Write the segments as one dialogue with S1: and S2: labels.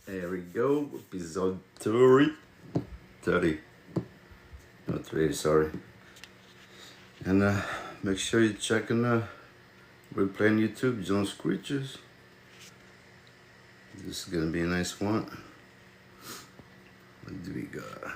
S1: There we go. Episode 30. 30. Not 30, sorry. And make sure you're checking we're playing YouTube, John Screeches. This is gonna be a nice one. What do we got?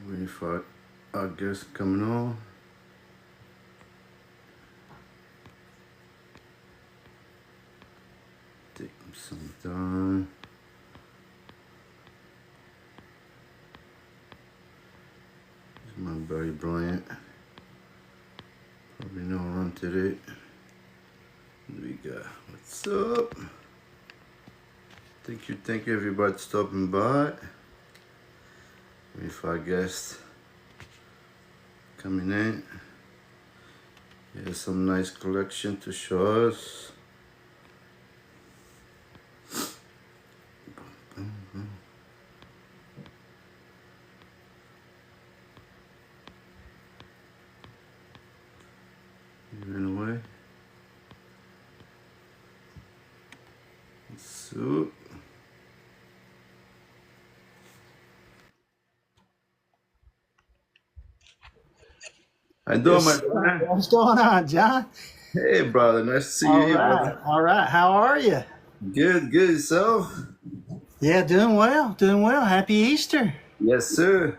S1: Waiting for our guest coming on. Take some time. This is my buddy Bryant. Probably no run today. What do we got? What's up? Thank you everybody stopping by. Waiting for our guest coming in. Here's some nice collection to show us. He ran away. So. How you doing, my brother?
S2: What's going on, John?
S1: Hey, brother. Nice to see you here, brother.
S2: All right. How are you?
S1: Good. Yourself?
S2: Yeah, doing well. Happy Easter.
S1: Yes, sir.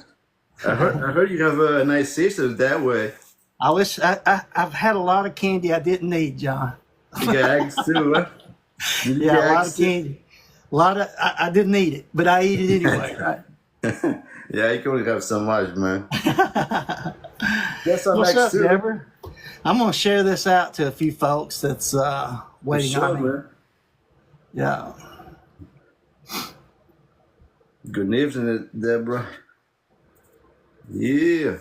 S1: I heard you have a nice Easter that way.
S2: I've had a lot of candy I didn't need, John.
S1: You got eggs too, huh?
S2: Yeah, a lot of candy. I didn't eat it, but I eat it anyway, right?
S1: Yeah, you can only have so much, man. What's
S2: up, Deborah? I'm gonna share this out to a few folks that's waiting on me.
S1: Man.
S2: Yeah.
S1: Good evening, Deborah. Yeah.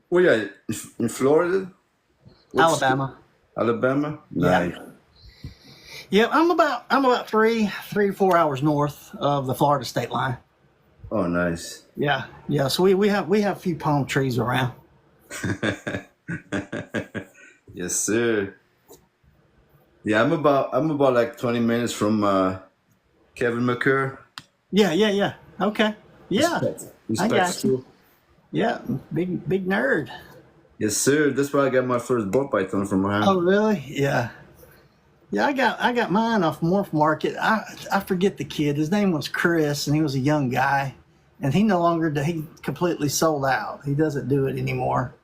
S1: Where you at? In Florida?
S2: Alabama.
S1: Alabama?
S2: Yeah.
S1: Nice.
S2: Yeah, I'm about 3 to 4 hours north of the Florida state line.
S1: Oh, nice.
S2: Yeah. So we have a few palm trees around.
S1: Yes, sir. Yeah, I'm about like 20 minutes from Kevin McCurr.
S2: Yeah. Okay. Yeah. I got you.
S1: School.
S2: Yeah. Big nerd.
S1: Yes, sir. That's where I got my first ball python from him.
S2: Oh, really? Yeah. Yeah, I got mine off Morph Market. I forget the kid. His name was Chris, and he was a young guy. And he completely sold out. He doesn't do it anymore.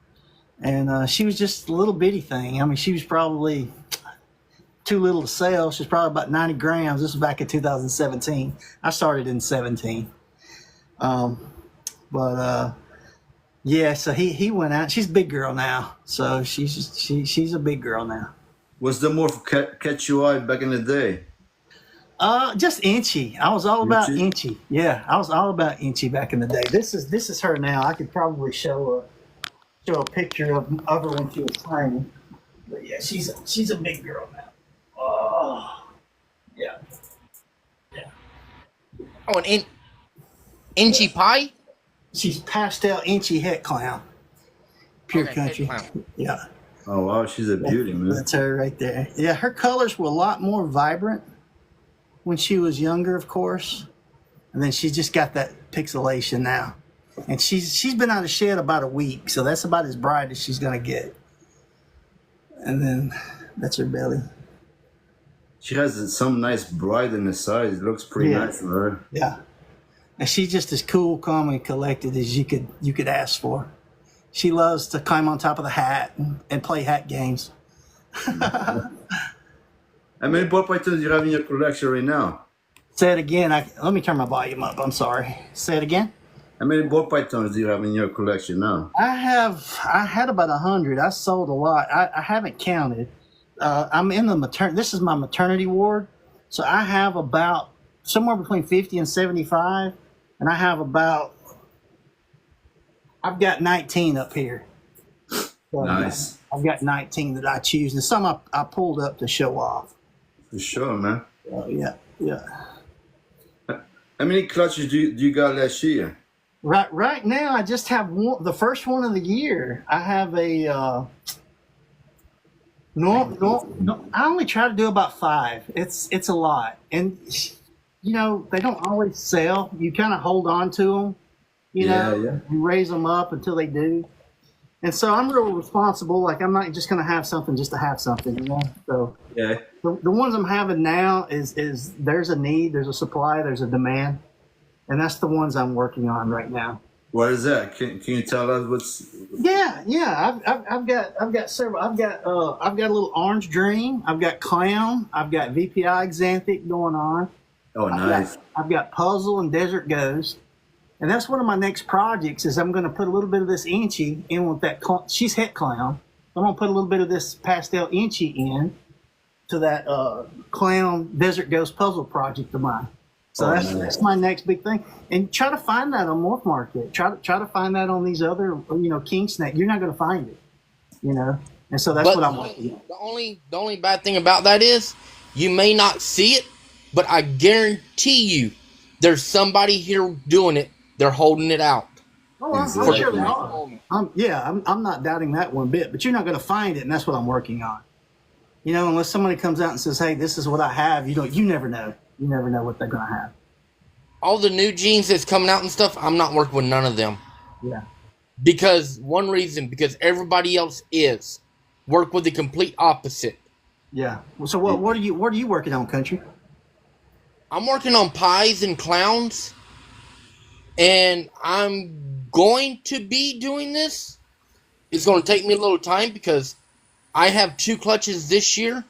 S2: And she was just a little bitty thing. I mean, she was probably too little to sell. She's probably about 90 grams. This was back in 2017. I started in 17. Yeah, so he went out. She's a big girl now. So she's a big girl now.
S1: Was there more for catch you eye back in the day?
S2: Just Inchy. I was all about Inchy. Yeah, I was all about Inchy back in the day. This is her now. I could probably show a picture of her when she was tiny. But yeah, she's a big girl now. Oh, yeah.
S3: Oh, an Inchy pie?
S2: She's pastel Inchy het clown. Pure
S3: Okay,
S2: country.
S3: het clown.
S2: Yeah.
S1: Oh, wow. She's a beauty, man.
S2: That's her right there. Yeah, her colors were a lot more vibrant when she was younger, of course. And then she's just got that pixelation now. And she's been out of shed about a week, so that's about as bright as she's gonna get. And then that's her belly.
S1: She has some nice bright in the side. It looks pretty nice for her.
S2: Yeah. And she's just as cool, calm, and collected as you could ask for. She loves to climb on top of the hat and play hat games.
S1: How many ball pythons do you have in your collection right now?
S2: Say it again. Let me turn my volume up. I'm sorry. Say it again.
S1: How many ball pythons do you have in your collection now?
S2: I had about 100. I sold a lot. I haven't counted. I'm in the this is my maternity ward. So I have about somewhere between 50 and 75. And I've got 19 up here. So
S1: Nice.
S2: I've got 19 that I choose, and some I pulled up to show off.
S1: For sure, man.
S2: Yeah, yeah.
S1: How many clutches do you got last year?
S2: Right now, I just have one. The first one of the year. I have a no. I only try to do about 5. It's a lot, and they don't always sell. You kind of hold on to them.
S1: Yeah.
S2: You raise them up until they do. And so I'm real responsible. Like, I'm not just going to have something just to have something, So
S1: Yeah.
S2: the ones I'm having now is there's a need, there's a supply, there's a demand, and that's the ones I'm working on right now.
S1: What is that? Can you tell us what's?
S2: Yeah. I've got several. I've got a little Orange Dream. I've got Clown. I've got VPI Xanthic going on.
S1: Oh, nice.
S2: I've got Puzzle and Desert Ghost. And that's one of my next projects is I'm going to put a little bit of this Inchy in with that. She's Het Clown. I'm going to put a little bit of this pastel Inchy in to that Clown Desert Ghost puzzle project of mine. So that's my next big thing. And try to find that on Morph Market. Try to find that on these other, King Snake. You're not going to find it, And so that's what I'm working on.
S3: The only bad thing about that is you may not see it, but I guarantee you there's somebody here doing it. They're holding it out.
S2: Oh, I'm sure they are. I'm not doubting that one bit, but you're not going to find it, and that's what I'm working on. Unless somebody comes out and says, "Hey, this is what I have," you never know. You never know what they're going to have.
S3: All the new jeans that's coming out and stuff, I'm not working with none of them.
S2: Yeah.
S3: Because everybody else is. Work with the complete opposite.
S2: Yeah. So what are you working on, Country?
S3: I'm working on pies and clowns. And I'm going to be doing this. It's going to take me a little time because I have 2 clutches this year.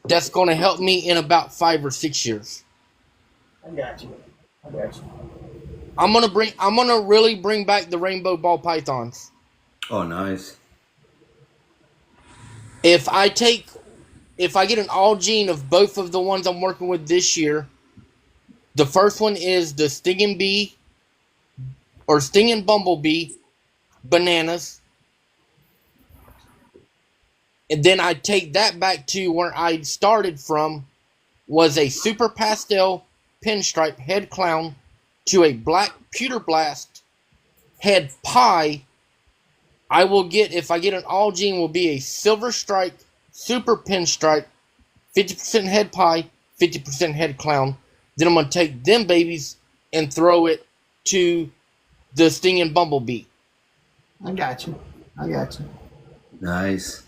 S3: That's going to help me in about 5 or 6 years.
S2: I got you.
S3: I'm gonna really bring back the rainbow ball pythons.
S1: Oh, nice.
S3: If I get an all gene of both of the ones I'm working with this year, the first one is the Stinging Bumblebee Bananas. And then I take that back to where I started from, was a super pastel pinstripe head clown to a black pewter blast head pie. I will get, if I get an all gene, will be a silver stripe super pinstripe, 50% head pie, 50% head clown. Then I'm going to take them babies and throw it to the Stinging Bumblebee.
S2: I got you.
S1: Nice.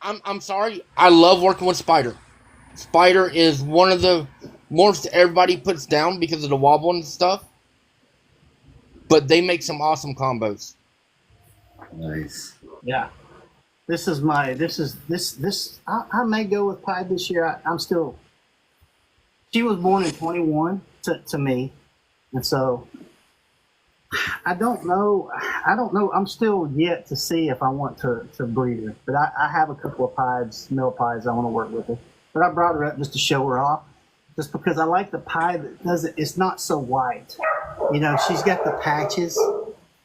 S3: I'm sorry. I love working with Spider. Spider is one of the morphs that everybody puts down because of the wobble and stuff. But they make some awesome combos.
S1: Nice.
S2: Yeah. I may go with Pie this year. She was born in 21 to me. And so I don't know. I'm still yet to see if I want to breed her. But I have a couple of pies, male pies I want to work with her. But I brought her up just to show her off. Just because I like the pie that does it. It's not so white. She's got the patches,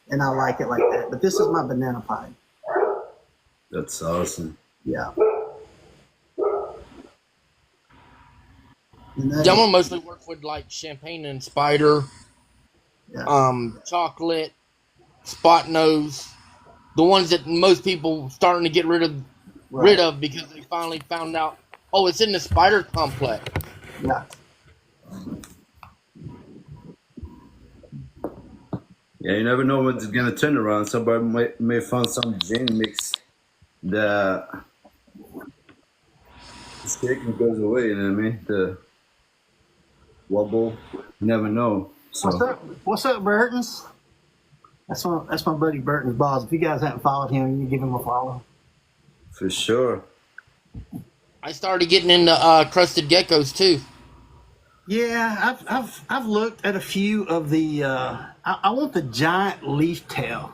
S2: and I like it like that. But this is my banana pie.
S1: That's awesome.
S2: Yeah.
S3: I'm gonna mostly work with like champagne and spider, chocolate, spot nose, the ones that most people starting to get rid of because they finally found out. Oh, it's in the spider complex.
S2: Yeah.
S1: Yeah, you never know what's gonna turn around. Somebody may find some gene mix that the shaking goes away. You know what I mean? The wobble, you never know. So
S2: What's up, Burton's? That's my buddy Burton's boss. If you guys haven't followed him, you give him a follow.
S1: For sure.
S3: I started getting into crusted geckos too.
S2: Yeah, I've looked at a few of the. I want the giant leaf tail.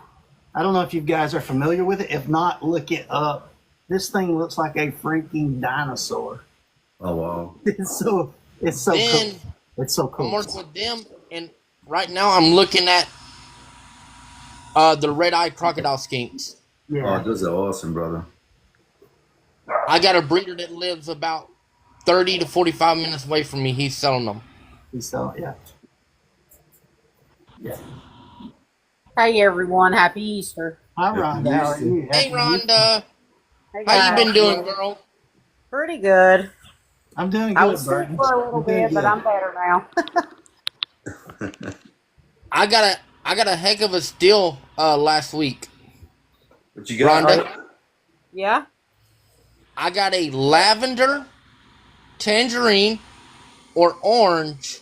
S2: I don't know if you guys are familiar with it. If not, look it up. This thing looks like a freaking dinosaur.
S1: Oh wow!
S2: It's so cool. It's so cool.
S3: I'm working with them, and right now I'm looking at the red-eye crocodile skinks.
S1: Oh,
S2: Yeah.
S1: those are awesome, brother.
S3: I got a breeder that lives about 30 to 45 minutes away from me. He's selling them.
S2: So yeah. Yeah.
S4: Hey everyone, happy Easter.
S2: Hi,
S1: Happy
S2: Rhonda. How are
S1: Easter.
S2: you?
S3: Hey,
S2: Happy Easter.
S3: Rhonda.
S4: Hey
S3: How you
S4: guys.
S3: been doing, girl?
S4: Pretty good.
S2: I'm doing
S4: I
S2: good,
S4: was sick
S2: Burton.
S4: for a little
S2: I'm doing
S4: bit, but
S2: good.
S4: I'm better now.
S3: I got a heck of a steal last week,
S1: What you
S2: Oh,
S1: got?
S3: Rhonda.
S2: yeah.
S4: Yeah?
S3: I got a lavender, tangerine, or orange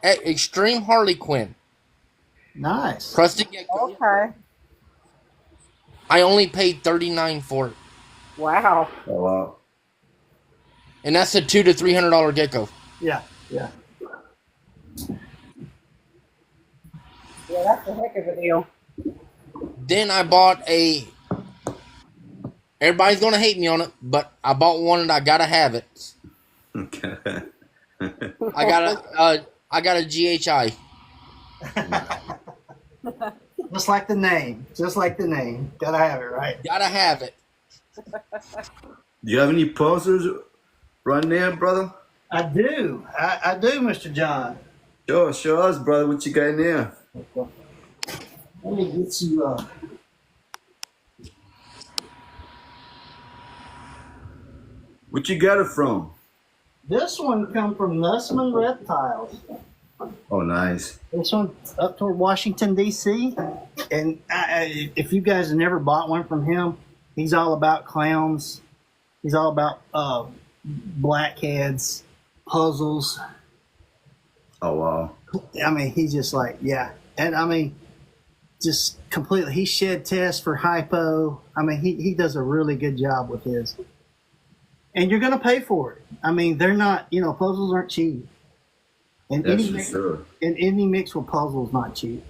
S3: extreme Harlequin
S2: Nice.
S3: crusted gecko.
S4: Okay.
S3: I only paid $39 for it,
S4: Wow.
S1: Oh, wow.
S3: and that's a $200 to $300 gecko.
S2: Yeah. Yeah.
S4: Yeah, that's a heck of a deal.
S3: Then I bought a. Everybody's gonna hate me on it, but I bought one and I gotta have it.
S1: Okay.
S3: I got a GHI.
S2: Just like the name. Just like the name. Gotta have it, right?
S3: Gotta have it.
S1: Do you have any posters right there, brother?
S2: I do. I do, Mr. John.
S1: Sure, show us, brother, what you got in there.
S2: Let me get you.
S1: What you got it from?
S2: This one come from Nussman Reptiles.
S1: Oh, nice.
S2: This one up toward Washington D.C. And if you guys have never bought one from him, he's all about clowns. He's all about blackheads, puzzles.
S1: Oh, wow.
S2: I mean, he's just like, yeah. And I mean, just completely, he shed tests for hypo. I mean, he does a really good job with his. And you're going to pay for it. I mean, they're not, puzzles aren't cheap. And
S1: That's
S2: any
S1: for
S2: mix,
S1: sure.
S2: and any mix with puzzles not cheap.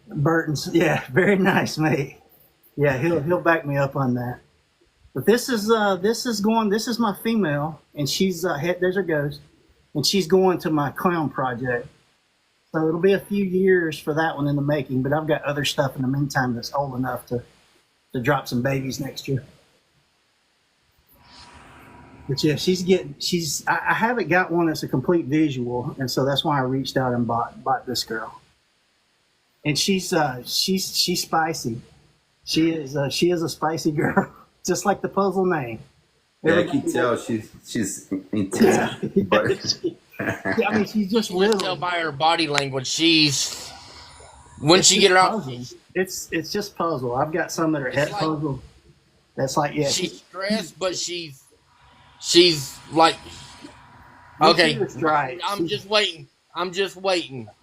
S2: Burton's, yeah, very nice, mate. Yeah, he'll back me up on that. But this is my female, and she's there's her ghost, and she's going to my clown project. So it'll be a few years for that one in the making, but I've got other stuff in the meantime that's old enough to drop some babies next year. But yeah, I haven't got one that's a complete visual, and so that's why I reached out and bought this girl. And she's spicy. She is a spicy girl, just like the puzzle name.
S1: Yeah, I can tell she's intense. But
S2: Yeah, I mean, she's just
S3: You can tell
S2: little.
S3: by her body language. When she get her out,
S2: Puzzles. It's just puzzle. I've got some that are head
S3: like-
S2: puzzle. That's like, yeah.
S3: she's stressed, but she's like, okay,
S2: Right.
S3: I'm just waiting.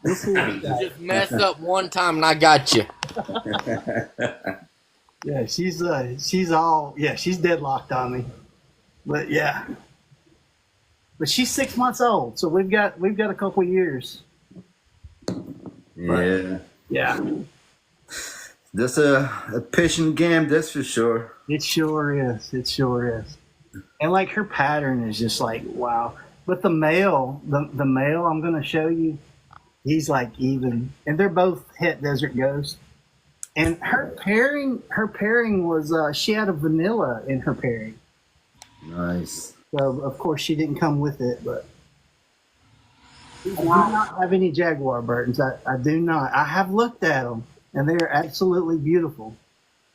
S2: This is right.
S3: Just mess up one time and I got you.
S2: Yeah, she's deadlocked on me. But yeah. But she's 6 months old, so we've got a couple years.
S1: yeah,
S2: Yeah.
S1: that's a patient game, that's for sure.
S2: It sure is. It sure is. And like her pattern is just like, wow. But the male I'm gonna show you, he's like even, and they're both het desert ghosts. And her pairing was she had a vanilla in her pairing.
S1: Nice.
S2: So of course she didn't come with it, but I do not have any Jaguar Burtons. I do not. I have looked at them, and they are absolutely beautiful.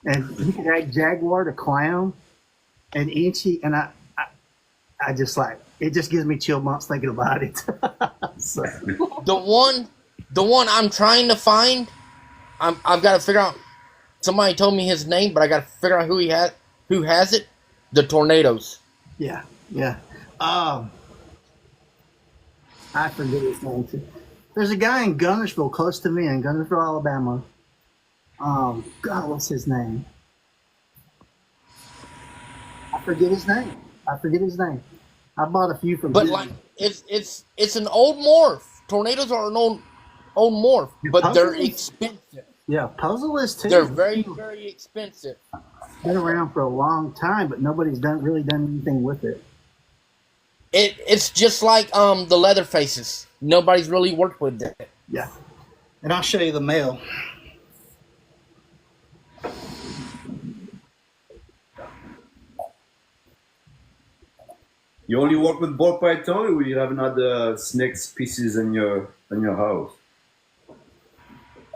S2: And you can add Jaguar to clown, and Inchy, and I just like it. Just gives me chill bumps thinking about it. So,
S3: The one I'm trying to find, I've got to figure out. Somebody told me his name, but I got to figure out who has it. The Tornadoes.
S2: yeah. I forget his name too. There's a guy in Gunnersville, close to me, in Gunnersville, Alabama. God, what's his name? I forget his name. I bought a few from
S3: But
S2: him.
S3: like it's an old morph. Tornadoes are an old morph, but they're
S2: Puzzles?
S3: expensive.
S2: Yeah, puzzle is too.
S3: They're very, very expensive.
S2: Been around for a long time, but nobody's really done anything with it.
S3: It's just like the leather faces. Nobody's really worked with it.
S2: Yeah, and I'll show you the male.
S1: You only work with ball python, or you have another snake species in your house?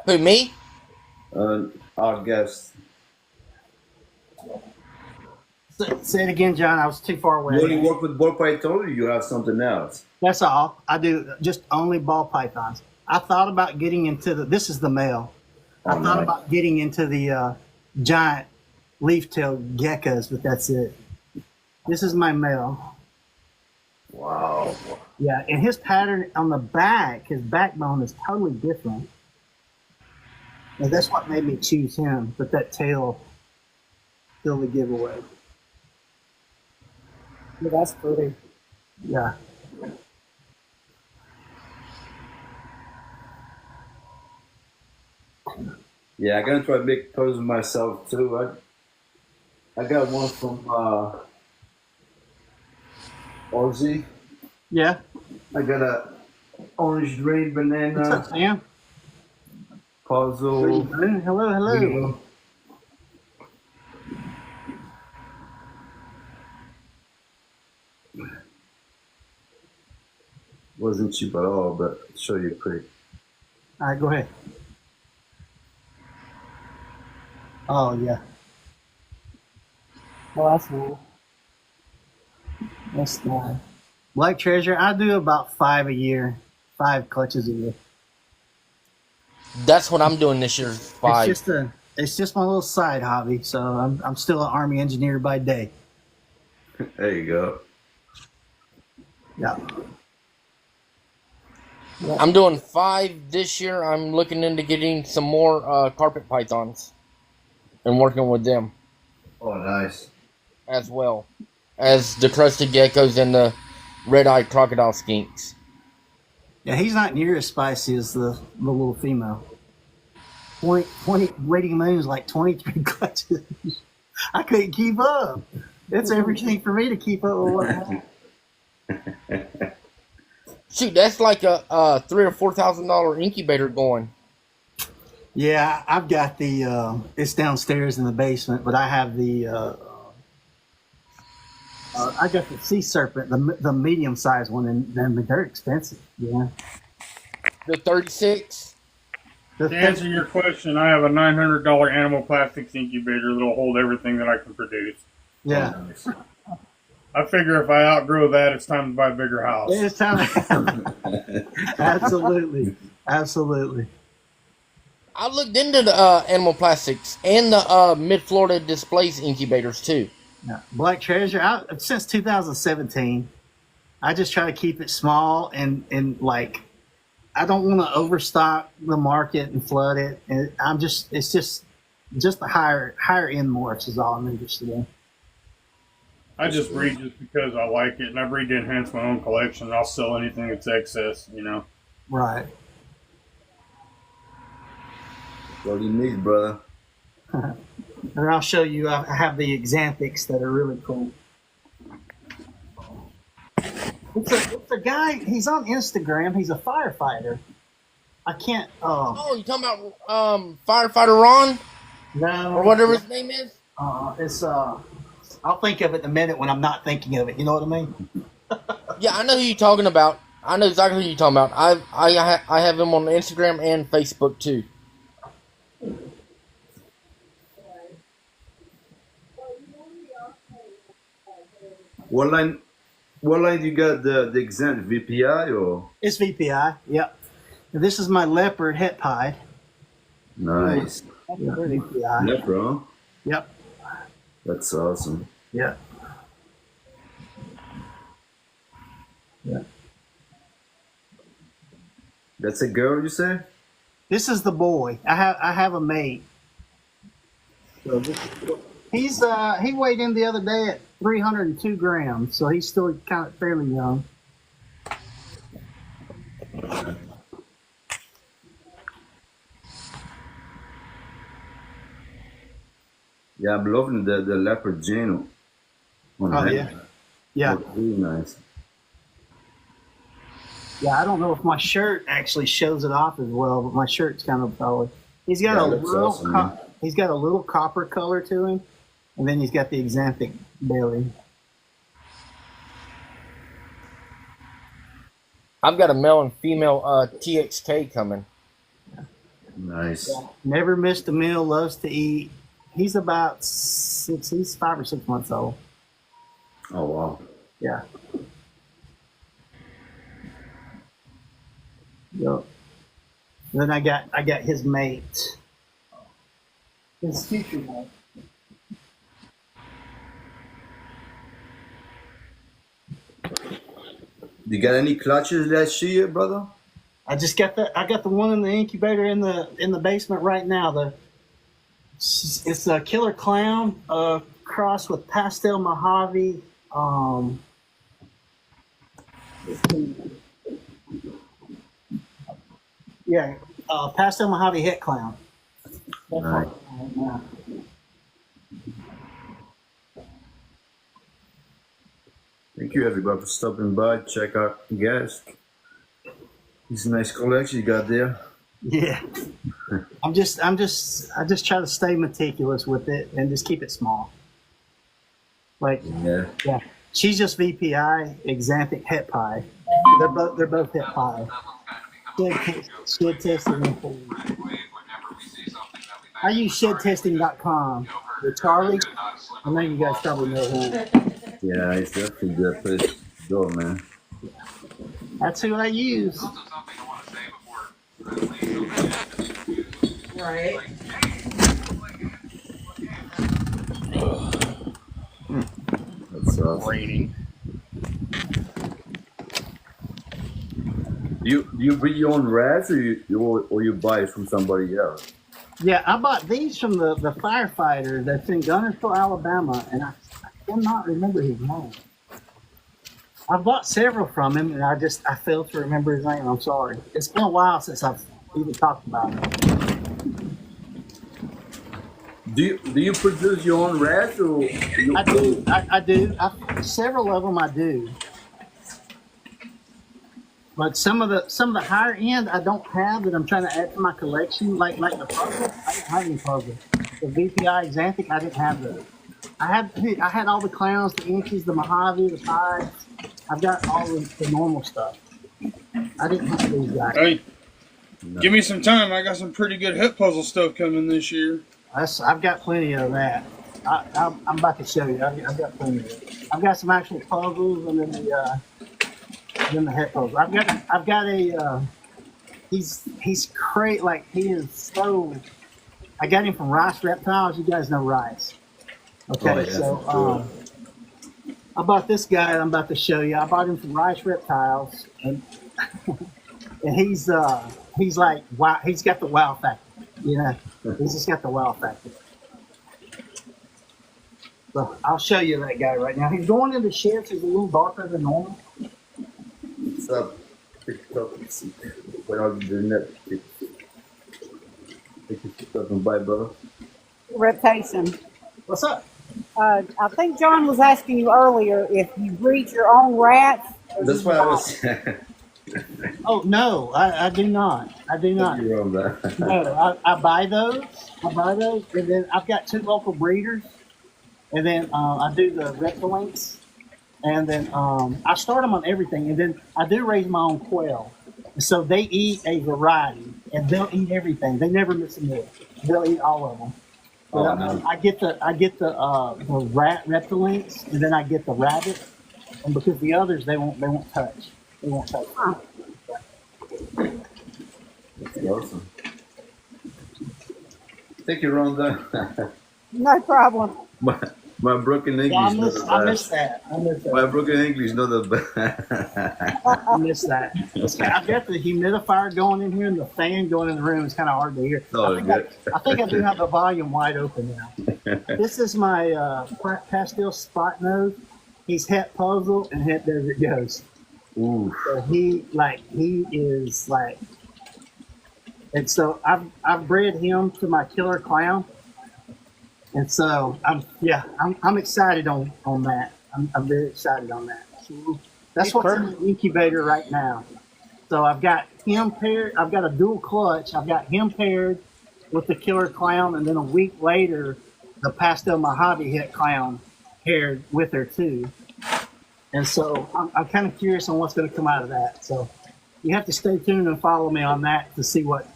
S3: Who, me?
S1: Our guest.
S2: Say it again, John. I was too far
S1: You only
S2: away.
S1: work with ball python, or you have something else?
S2: That's all. I do just only ball pythons. I thought about getting into this is the male. I
S1: Oh,
S2: thought
S1: nice.
S2: about getting into the giant leaf-tailed geckos, but that's it. This is my male.
S1: Wow.
S2: Yeah, and his pattern on the back, his backbone is totally different. And that's what made me choose him, but that tail still the giveaway.
S4: Yeah, that's pretty.
S2: Yeah.
S1: Yeah, I'm gonna try to make poses myself too. I got one from Aussie.
S2: Yeah.
S1: I got a orange drain
S2: What's
S1: banana
S2: up, Sam?
S1: puzzle.
S2: Hello, hello.
S1: Video. Wasn't cheap at all, but I'll show you quick.
S2: All right, go ahead. Oh, yeah.
S4: Well, that's nice.
S2: That's nice. Black Treasure, I do about 5 a year, 5 clutches a year.
S3: That's what I'm doing this year. 5.
S2: It's just my little side hobby. So I'm still an Army engineer by day.
S1: There you go.
S2: Yeah.
S3: I'm doing 5 this year. I'm looking into getting some more carpet pythons and working with them
S1: Oh, nice.
S3: as well as the crested geckos and the red-eyed crocodile skinks.
S2: Yeah, he's not near as spicy as the little female. 20 waiting moons like 23 clutches. I couldn't keep up. It's everything for me to keep up with what happens.
S3: Shoot, that's like a $3,000 or $4,000 incubator going.
S2: Yeah, I've got the it's downstairs in the basement, but I have the I got the sea serpent, the medium sized one, and they're expensive. Yeah.
S3: The 36.
S2: The
S5: To answer your question, I have a $900 animal plastics incubator that'll hold everything that I can produce.
S2: yeah.
S1: Oh, nice.
S5: I figure if I outgrow that, it's time to buy a bigger house.
S2: It's time. Absolutely, absolutely.
S3: I looked into the animal plastics and the mid-Florida displays incubators too.
S2: Yeah. Black Treasure. Since 2017, I just try to keep it small and like I don't want to overstock the market and flood it. And it's just the higher end morphs is all I'm interested in.
S5: I just breed just because I like it, and I breed to enhance my own collection. And I'll sell anything that's excess, you know.
S2: Right.
S1: What you need, brother?
S2: And I'll show you. I have the Xanthics that are really cool. It's a guy. He's on Instagram. He's a firefighter. I can't.
S3: Oh, you talking about firefighter Ron
S2: No.
S3: or whatever his name is?
S2: It's I'll think of it in a minute when I'm not thinking of it. You know what I mean?
S3: Yeah, I know who you're talking about. I know exactly who you're talking about. I have him on Instagram and Facebook too.
S1: What line you got the exempt VPI or?
S2: It's VPI. Yep. And this is my leopard het pied.
S1: Nice.
S4: That's
S2: Yeah,
S4: pretty.
S2: VPI.
S1: Leopard, huh?
S2: Yep.
S1: That's awesome.
S2: Yeah. Yeah.
S1: That's a girl, you say?
S2: This is the boy. I have a mate. So he weighed in the other day at 302 grams, so he's still kind of fairly young.
S1: Yeah, I'm loving the leopard gene.
S2: Oh yeah. Yeah.
S1: Really nice.
S2: Yeah, I don't know if my shirt actually shows it off as well, but my shirt's kind of colored. He's got
S1: Yeah,
S2: a
S1: that's
S2: little
S1: awesome, man.
S2: he's got a little copper color to him, and then he's got the Xanthic belly.
S3: I've got a male and female TXK coming.
S1: Nice.
S2: Never missed a meal, loves to eat. He's about 6, he's 5 or 6 months old.
S1: Oh wow.
S2: Yeah. Yep. Then I got his mate. His future mate.
S1: You got any clutches last year, brother?
S2: I got the one in the incubator in the basement right now. It's a killer clown crossed with pastel Mojave. Yeah, pastel Mojave het clown.
S1: Nice. Thank you everybody for stopping by. Check out the guys. It's a nice collection you got there.
S2: Yeah. I just try to stay meticulous with it and just keep it small. Like yeah. She's just VPI, Exanthic Het Pie. They're both Het Pie. Shed testing. I use shedtesting.com with Charlie. I know you guys probably know him.
S1: Yeah, it's definitely a good place to go, man.
S2: That's who I use.
S4: Right.
S1: That's awesome.
S3: Raining.
S1: Do you breed your own rats or you buy it from somebody else?
S2: Yeah, I bought these from the firefighter that's in Gunnersville, Alabama, and I cannot remember his name. I bought several from him, and I failed to remember his name. I'm sorry. It's been a while since I've even talked about it.
S1: Do you produce your own rats or?
S2: I do. I do. Several of them I do. But some of the higher end I don't have that I'm trying to add to my collection, like the puzzle. I didn't have any puzzle. The VPI Exanthic, I didn't have those. I had all the clowns, the inches, the Mojave, the pies. I've got all the normal stuff. I didn't have these guys.
S5: Hey, give me some time. I got some pretty good hip puzzle stuff coming this year.
S2: I've got plenty of that. I'm about to show you. I've got plenty of it. I've got some actual puzzles and then the head puzzle. I've got a he's great. Like he is so. I got him from Rice Reptiles. You guys know Rice. Okay,
S1: Oh, yeah,
S2: so I bought this guy I'm about to show you. I bought him from Rice Reptiles, and and he's like wow. He's got the wow factor. You know, he's just got the wow factor. So I'll show you that guy right now. He's going into sheds. He's a little darker than normal.
S1: What's up? What are you doing that? Thank you for stopping by, brother.
S4: Reptation.
S2: What's up?
S4: I think John was asking you earlier if you breed your own rats.
S1: That's why I was.
S2: Oh no, I do not. I do not.
S1: You're on that.
S2: No, I buy those. And then I've got 2 local breeders, and then I do the reptilinks, and then I start them on everything, and then I do raise my own quail. So they eat a variety, and they'll eat everything. They never miss a meal. They'll eat all of them. But
S1: Oh, no.
S2: I get the rat reptilinks, and then I get the rabbit, and because the others they won't touch. They won't touch.
S1: That's awesome. Thank you, Rhonda.
S4: No problem.
S1: my broken English.
S2: Yeah, I miss that.
S1: My broken English, not the bad.
S2: I miss that. I've got the humidifier going in here and the fan going in the room. It's kind of hard to hear.
S1: Oh,
S2: I think I do have the volume wide open now. This is my pastel spot nose. He's het puzzle and het desert ghost.
S1: Ooh.
S2: So he is like, and so I've bred him to my killer clown, and so I'm excited on that. I'm very excited on that. So that's what's in the incubator right now. So I've got him paired. I've got a dual clutch. I've got him paired with the killer clown, and then a week later, the pastel Mojave het clown paired with her too. And so I'm kind of curious on what's going to come out of that. So You have to stay tuned and follow me on that to see what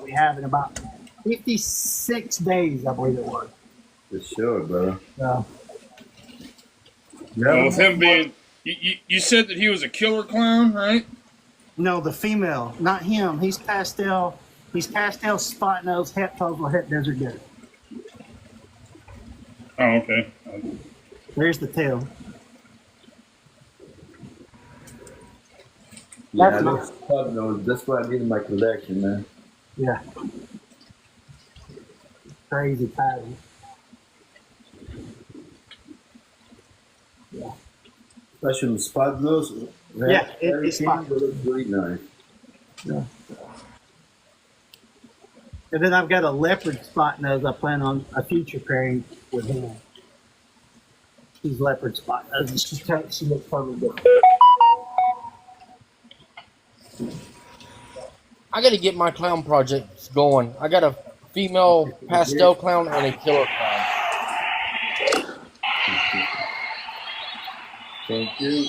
S2: we have in about 56 days, I believe it was.
S1: For sure, brother.
S2: Uh,
S5: Well, with him being, you said that he was a killer clown, right?
S2: no, the female, not him. He's pastel. He's pastel spot nose, het total, het desert goat.
S5: Oh, okay.
S2: There's the tail.
S1: Yeah,
S2: That's
S1: those spot nose. That's what I need in my collection, man.
S2: Yeah. Crazy pattern. Yeah.
S1: Especially the spot nose.
S2: Yeah, it's spot.
S1: They look really nice.
S2: Yeah. And then I've got a leopard spot nose. I plan on a future pairing with him. She's leopard spot nose. She looks totally different.
S3: I got to get my clown projects going. I got a female pastel clown and a killer clown.
S1: Thank you.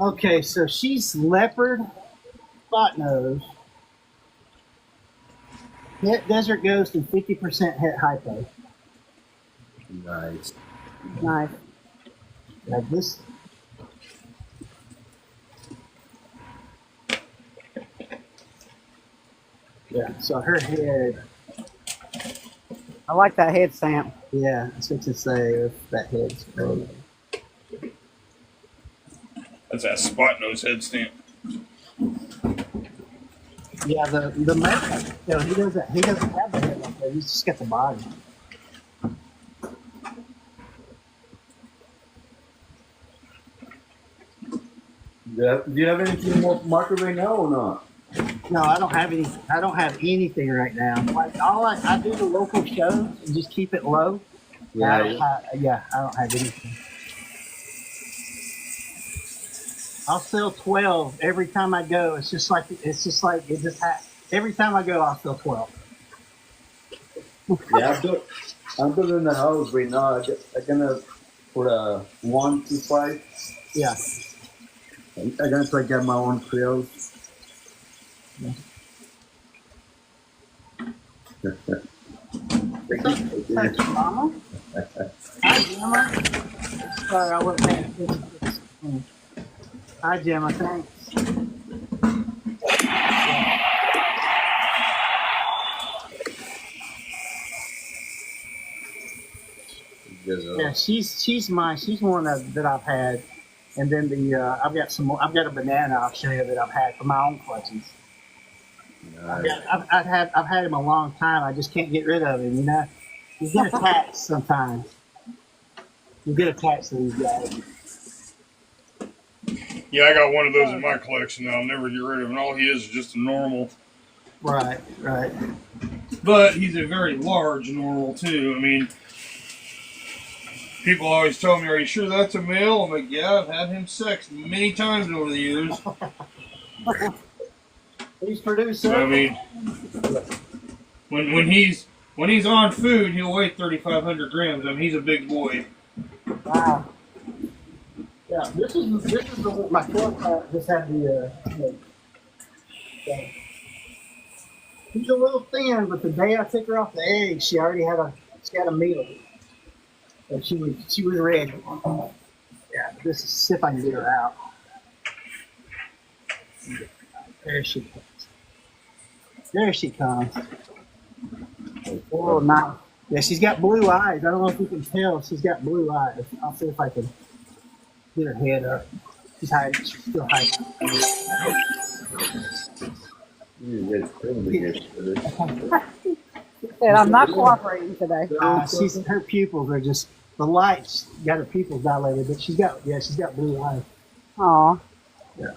S2: Okay, so she's leopard spot nose, het desert ghost, and 50% het hypo.
S1: Nice.
S4: Nice.
S2: Like this. Yeah, so her head,
S4: I like that head stamp.
S2: yeah, that's what to say if that head's curly.
S5: That's that spot nose head stamp.
S2: Yeah, the male, you know, he doesn't have the head like that. He's just got the body.
S1: Do you have anything more market right now or not?
S2: No, I don't have any. I don't have anything right now. Like I do the local shows and just keep it low.
S1: Yeah.
S2: I don't have anything. I'll sell 12 every time I go. It's just like it just every time I go, I'll sell 12.
S1: Yeah, I'm building a house right now. I'm gonna put a 1 to 5.
S2: Yeah.
S1: I'm gonna try to get my own trails.
S2: Thank you, Mama. Hi, Gemma. Sorry, I wasn't paying attention. Hi, Gemma. Thanks. Yeah, she's one that I've had, and then I've got some more. I've got a banana I'll show you that I've had for my own collections. I've had him a long time. I just can't get rid of him. You know, you get attached sometimes. You get attached to these guys.
S5: Yeah, I got one of those in my collection that I'll never get rid of, and all he is just a normal.
S2: Right.
S5: But he's a very large normal too. I mean, people always tell me, "Are you sure that's a male?" I'm like, "Yeah, I've had him sexed many times over the years."
S2: He's produced.
S5: So, I mean, when he's on food, he'll weigh 3,500 grams. I mean, he's a big boy.
S2: Wow. Yeah, this is my fourth. Just had the. He's a little thin, but the day I took her off the egg, she had a meal, and she was ready. Yeah, this is see if I can get her out. There she comes. There she comes. Oh, nice. Yeah, she's got blue eyes. I don't know if you can tell. She's got blue eyes. I'll see if I can get her head up. She's hiding. She's still hiding.
S4: Said, I'm not cooperating today.
S2: Her pupils are just the lights got her pupils dilated, but she's got blue eyes.
S4: Aw.
S2: Yeah.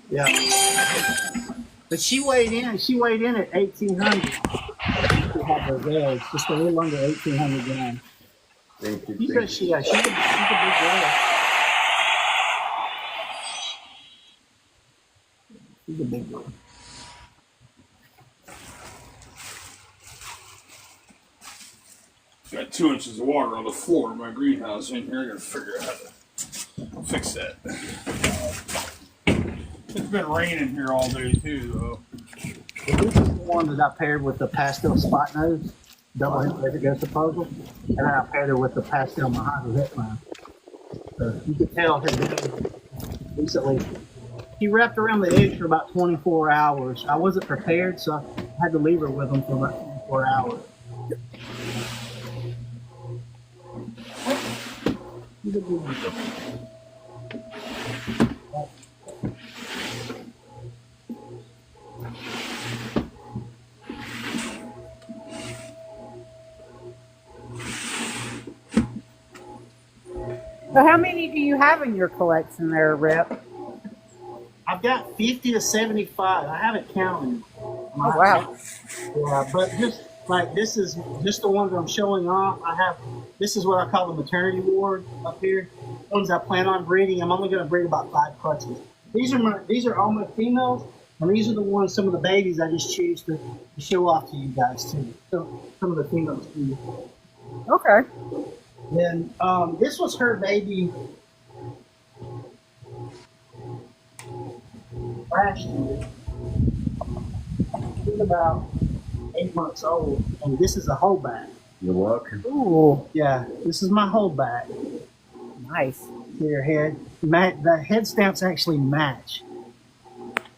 S2: Yeah. But she weighed in. She weighed in at 1,800. She had those eggs, just a little under 1,800 grams.
S1: Thank you.
S2: She's
S1: Thank
S2: a,
S1: you.
S2: yeah, she's a big girl. She's a big girl.
S5: Got 2 inches of water on the floor of my greenhouse in here. I gotta figure out how to fix that. It's been raining here all day too, though.
S2: This is the one that I paired with the pastel spot nose, double head ghost proposal, and then I paired her with the pastel Mojave headline. So you could tell her day recently. He wrapped around the eggs for about 24 hours. I wasn't prepared, so I had to leave her with him for about 24 hours. She's a good one.
S4: So how many do you have in your collection there, Rep?
S2: I've got 50 to 75. I haven't counted.
S4: Oh, wow.
S2: Yeah, but just like this is just the ones I'm showing off. I have this is what I call the maternity ward up here. Ones I plan on breeding. I'm only going to breed about 5 clutches. These are all my females, and these are the ones. Some of the babies I just choose to show off to you guys too. So some of the females too.
S4: Okay.
S2: Then this was her baby last year. She was about 8 months old, and this is a holdback.
S1: You're welcome.
S4: Ooh,
S2: Yeah, this is my holdback.
S4: nice.
S2: See her head? The head stamps actually match.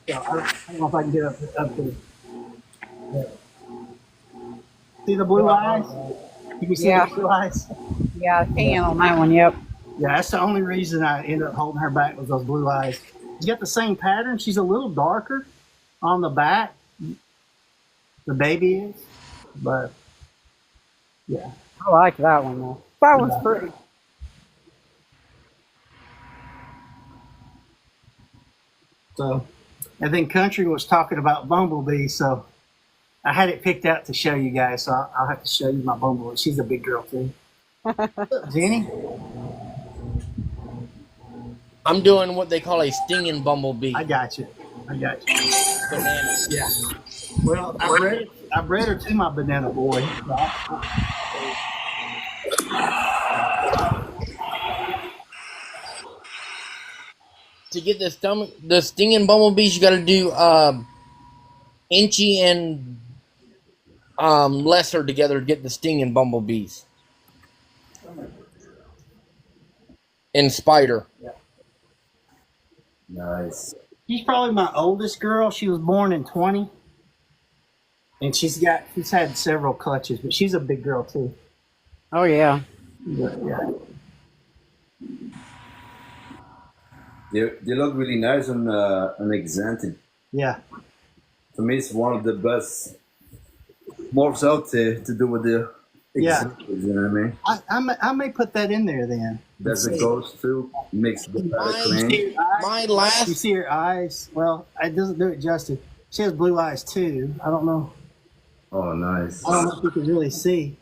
S2: So I don't know if I can get up there. Yeah. See the blue eyes? You can see
S4: Yeah.
S2: the blue eyes?
S4: Yeah, I can on that one. Yep.
S2: Yeah, that's the only reason I ended up holding her back was those blue eyes. She's got the same pattern. She's a little darker on the back. The baby is. But, yeah.
S4: I like that one though. That one's pretty.
S2: So, and then Country was talking about Bumblebee, so I had it picked out to show you guys. So I'll have to show you my Bumblebee. She's a big girl too. What's up, Jenny?
S3: I'm doing what they call a stinging bumblebee.
S2: I got you.
S3: Banana.
S2: Yeah. Well, I bred her to my banana boy.
S3: To get the stinging bumblebees, you got to do inchy and lesser together to get the stinging bumblebees. And spider.
S1: Nice.
S2: She's probably my oldest girl. She was born in 20. And she's had several clutches, but she's a big girl too.
S4: Oh yeah.
S2: Yeah.
S1: They look really nice on Exanted.
S2: Yeah.
S1: For me, it's one of the best morphs out there to do with the
S2: Yeah.
S1: Exanted, you know what I mean?
S2: I may put that in there then.
S1: There's a ghost too. Makes the better clean.
S3: My
S2: You
S3: last
S2: see her eyes? Well, it doesn't do it justice. She has blue eyes too. I don't know.
S1: Oh, nice.
S2: I don't know if you can really see.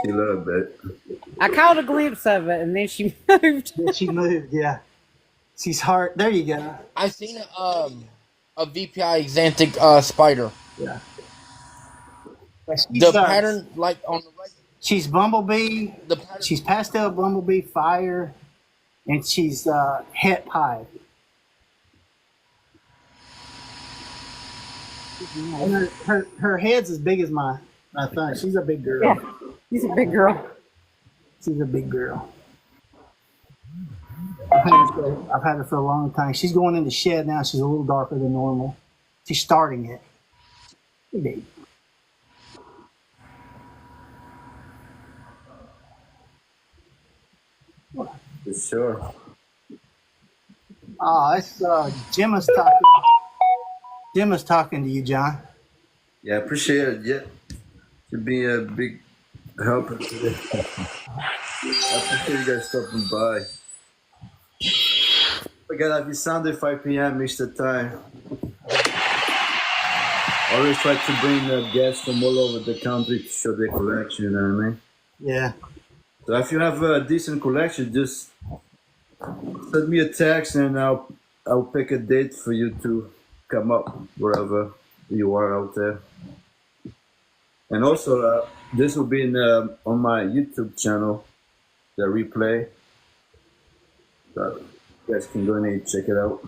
S1: See a little bit.
S4: I caught a glimpse of it, and then she moved.
S2: Yeah, she moved. Yeah. She's hard. There you go.
S3: I've seen a VPI Xanthic spider.
S2: Yeah.
S3: The pattern, like on the right,
S2: She's Bumblebee.
S3: the pattern,
S2: She's pastel Bumblebee Fire, and she's Het Pie. And her head's as big as my thumb. She's a big girl.
S4: Yeah. She's a big girl.
S2: She's a big girl. I've had her for a long time. She's going in the shed now. She's a little darker than normal. She's starting it. Hey, baby.
S1: For sure.
S2: Oh, it's Gemma's talking. Gemma's talking to you, John.
S1: Yeah, I appreciate it. Yeah. To be a big helper today. I appreciate you guys stopping by. I got happy Sunday, 5 p.m. Eastern time. Always try to bring guests from all over the country to show their collection. You know what I mean?
S2: Yeah.
S1: So if you have a decent collection, just send me a text and I'll pick a date for you to come up wherever you are out there. And also, this will be on my YouTube channel, the replay. So you guys can go in and check it out.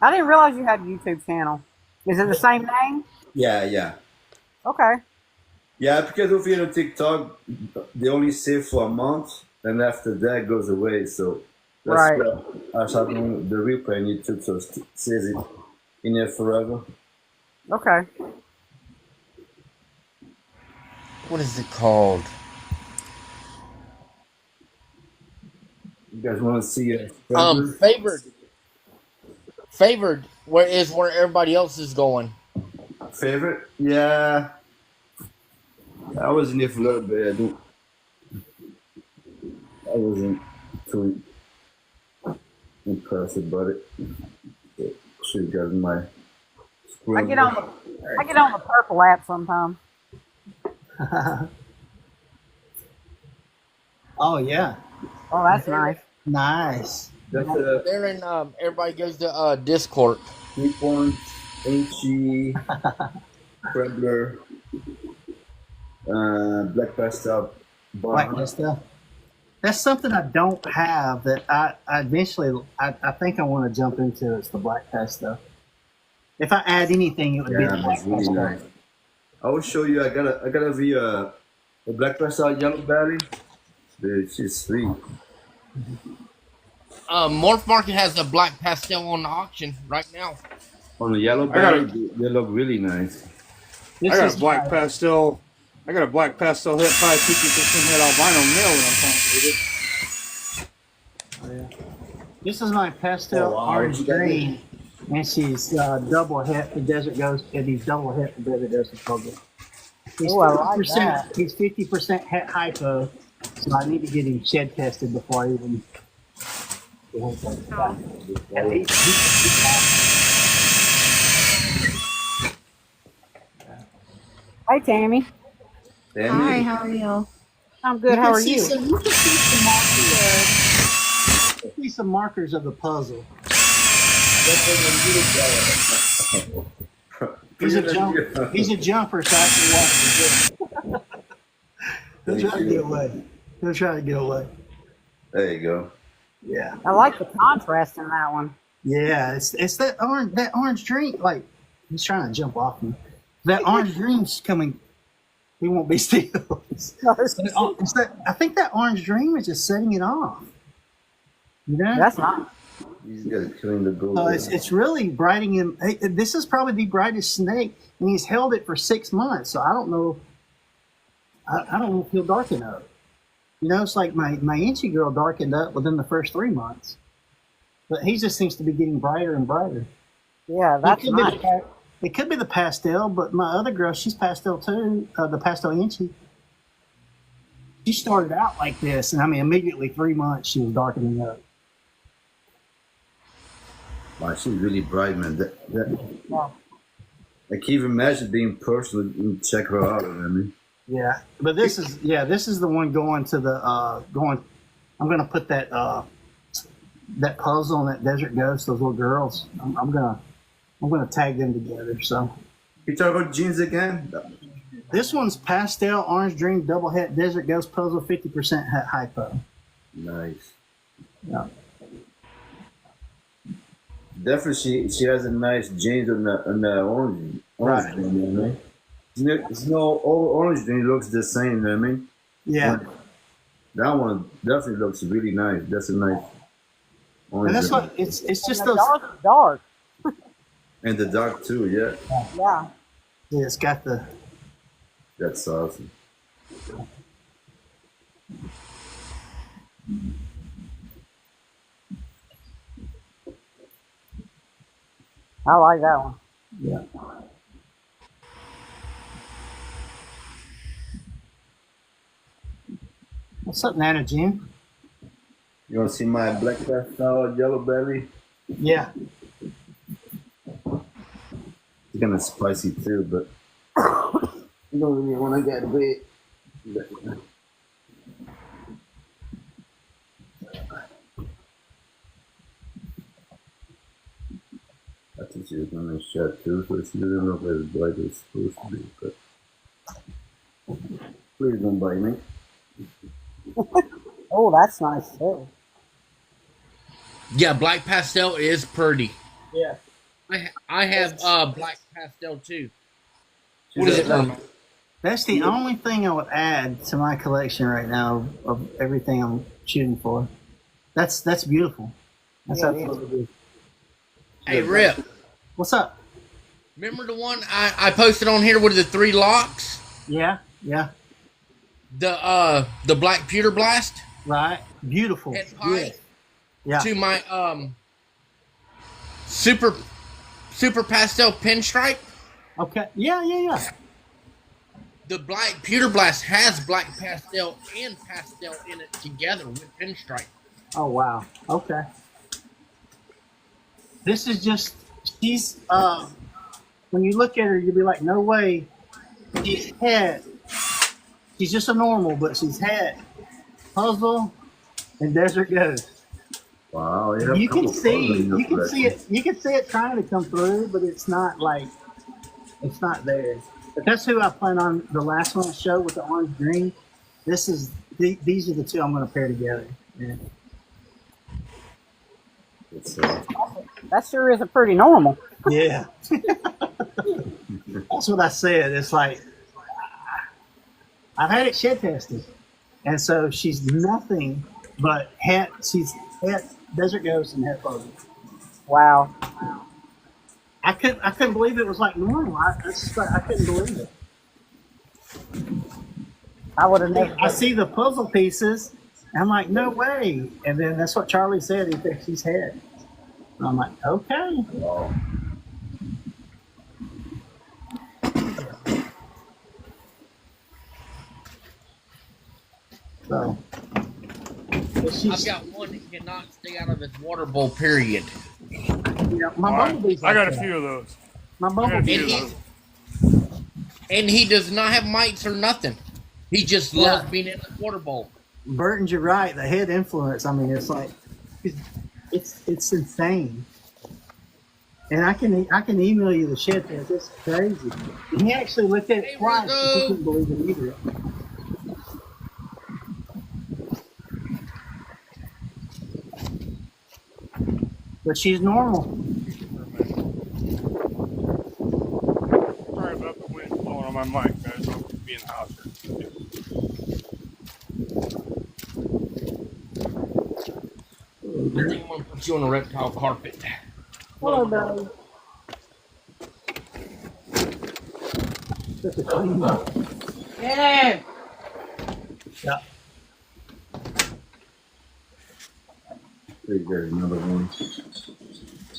S4: I didn't realize you had a YouTube channel. Is it the same name?
S1: Yeah.
S4: Okay.
S1: Yeah, because over here on TikTok, they only save for a month, and after that it goes away. So that's
S4: Right.
S1: why I started doing the replay on YouTube, so it says it in there forever.
S4: Okay.
S3: What is it called?
S1: You guys want to see a
S3: Favored where everybody else is going.
S1: favorite? Yeah, I was in there for a little bit. I wasn't too impressed about it. Should got my
S4: I get on the purple app sometimes.
S2: Oh yeah.
S4: Oh, that's nice.
S2: Nice.
S1: That's
S3: They're in. Everybody goes to Discord.
S1: 3 points, HE, Krembler, Black Pastel,
S2: Black stuff. That's something I don't have that I eventually I think I want to jump into. It's the black pastel. If I add anything, it would be the black
S1: it's really
S2: pastel.
S1: nice. I will show you. I gotta be a Black Pastel Yellow Belly. Dude, she's sweet.
S3: Morph Market has a black pastel on the auction right now.
S1: On the Yellow Belly, they look really nice.
S5: I got a black pastel. I got a black pastel hit pie, 50% hit albino male that I'm trying to get it.
S2: This is my pastel
S1: Oh, wow.
S2: orange green, and she's double het the desert ghost, and he's double het the desert ghost program. He's
S4: Oh, I like
S2: 50%.
S4: that.
S2: He's 50% het hypo, so I need to get him shed tested before I even. And
S4: Hey, Tammy.
S6: Hi, how are you?
S4: I'm good. How are you?
S2: You can see some markers of the puzzle. He's a jumper, so I can watch him. He'll try to get away. He'll try to get away.
S1: There you go.
S2: Yeah.
S4: I like the contrast in that one.
S2: Yeah, it's that orange drink. Like he's trying to jump off me. That orange dream's coming. He won't be still. I think that orange dream is just setting it off. You know?
S4: That's not.
S1: He's got to clean the gold.
S2: It's really brightening him. Hey, this is probably the brightest snake, and he's held it for 6 months. So I don't know. I don't know if he'll darken up. You know, it's like my Inchy girl darkened up within the first 3 months, but he just seems to be getting brighter and brighter.
S4: Yeah, that's nice.
S2: It could be the pastel, but my other girl, she's pastel too. The pastel Inchy. She started out like this, and I mean, immediately 3 months she was darkening up.
S1: Wow, she's really bright, man.
S4: Yeah.
S1: I can't even imagine being personal and check her out. I mean,
S2: Yeah, but this is the one going to the going. I'm gonna put that that puzzle on that desert ghost. Those little girls. I'm gonna tag them together. So
S1: you talk about jeans again?
S2: this one's pastel orange dream double het desert ghost puzzle 50% het hypo.
S1: Nice.
S2: Yeah.
S1: Definitely, she has a nice jeans on the orange.
S2: Right.
S1: Thing, you know what I mean? It's no all orange thing looks the same. You know what I mean?
S2: Yeah.
S1: That one definitely looks really nice. That's a nice orange.
S2: And that's
S1: drink.
S2: what it's just
S4: And
S2: those.
S4: the dark.
S1: And the dark too. Yeah,
S4: Yeah.
S2: Yeah, it's got the.
S1: that's awesome.
S4: I like that one.
S2: Yeah. What's up, Nana Jim?
S1: You want to see my black pastel yellow belly?
S2: Yeah.
S1: It's kind of spicy too, but you don't really want to get bit. I think she's gonna shut too, so she doesn't look as bright as it's supposed to be. But please don't bite me.
S4: Oh, that's nice too.
S3: Yeah, black pastel is pretty.
S2: Yeah.
S3: I have black pastel too.
S1: She's
S3: What is
S1: a-
S3: it, Norman?
S2: That's the only thing I would add to my collection right now of everything I'm shooting for. That's beautiful. That's
S4: Yeah,
S2: absolutely beautiful.
S3: Hey, Rip.
S2: What's up?
S3: Remember the one I posted on here with the 3 locks?
S2: Yeah,
S3: The black pewter blast
S2: right. Beautiful.
S3: head pipe
S2: Yeah.
S3: to my super pastel pinstripe.
S2: Okay. Yeah.
S3: The black pewter blast has black pastel and pastel in it together with pinstripe.
S2: Oh wow. Okay. This is just she's when you look at her you'll be like, no way. She's just a normal, but she's had Puzzle and Desert Ghost.
S1: Wow,
S2: You can see it trying to come through, but it's not there. But that's who I plan on the last one I showed with the orange green. These are the two I'm going to pair together. Yeah.
S1: It's,
S4: That sure is a pretty normal.
S2: Yeah. That's what I said. It's like I've had it shed tested, and so she's nothing but she's het Desert Ghost and het Puzzle.
S4: Wow.
S2: I couldn't believe it was like normal. I couldn't believe it.
S4: I would have never.
S2: I see the puzzle pieces. And I'm like, no way. And then that's what Charlie said. He thinks she's het. And I'm like, okay.
S1: wow.
S2: So
S3: I've got one that cannot stay out of its water bowl, period.
S2: my bumblebee's
S5: I
S2: like
S5: got a
S2: that.
S5: few of those.
S2: My
S5: I
S2: bumblebee.
S3: And he does not have mites or nothing. He just loves being in the water bowl.
S2: Burton's, you're right. The head influence. I mean, it's like it's insane. And I can email you the shit test. It's crazy. And he actually looked at it twice. He couldn't believe it either. But she's normal.
S5: Sorry about the wind blowing on my mic, guys. I'll be in the house here.
S3: I think I'm going to put you on a reptile carpet.
S4: Hello, Billy.
S2: Just a clean up.
S4: Yeah.
S2: Yeah.
S1: There's another one.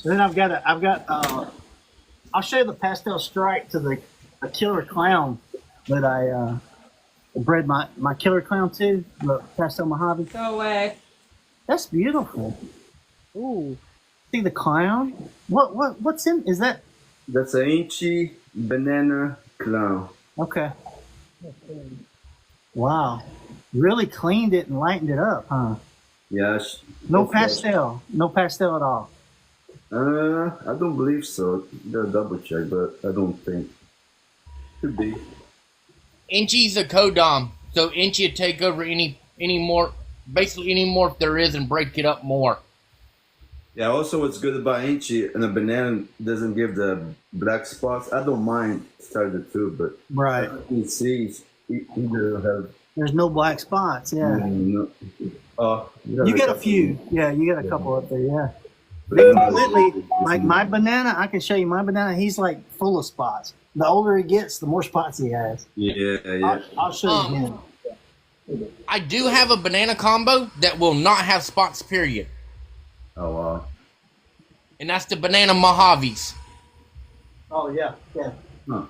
S2: Then I've got I'll show you the pastel stripe to a killer clown that I bred my killer clown to, the pastel Mojave.
S6: Go away.
S2: That's beautiful.
S4: Ooh.
S2: See the clown? What's in? Is that
S1: That's an inchy banana clown.
S2: okay? Wow, really cleaned it and lightened it up, huh?
S1: Yeah.
S2: No pastel, no pastel at all.
S1: I don't believe so. Gotta double check, but I don't think. Could be.
S3: Inchy's a codom, so Inchy will take over any more, basically any morph there is and break it up more.
S1: Yeah. Also, what's good about inchy and a banana doesn't give the black spots. I don't mind starting too, but
S2: Right.
S1: you see, he doesn't have.
S2: There's no black spots. Yeah.
S1: No.
S2: You got a few. Yeah, you got a couple up there. Yeah.
S1: But
S2: Completely, like my banana, I can show you my banana. He's like full of spots. The older he gets, the more spots he has.
S1: Yeah.
S2: I'll show you him.
S3: I do have a banana combo that will not have spots, period.
S1: Oh wow.
S3: And that's the banana Mojaves.
S2: Oh yeah.
S1: Huh.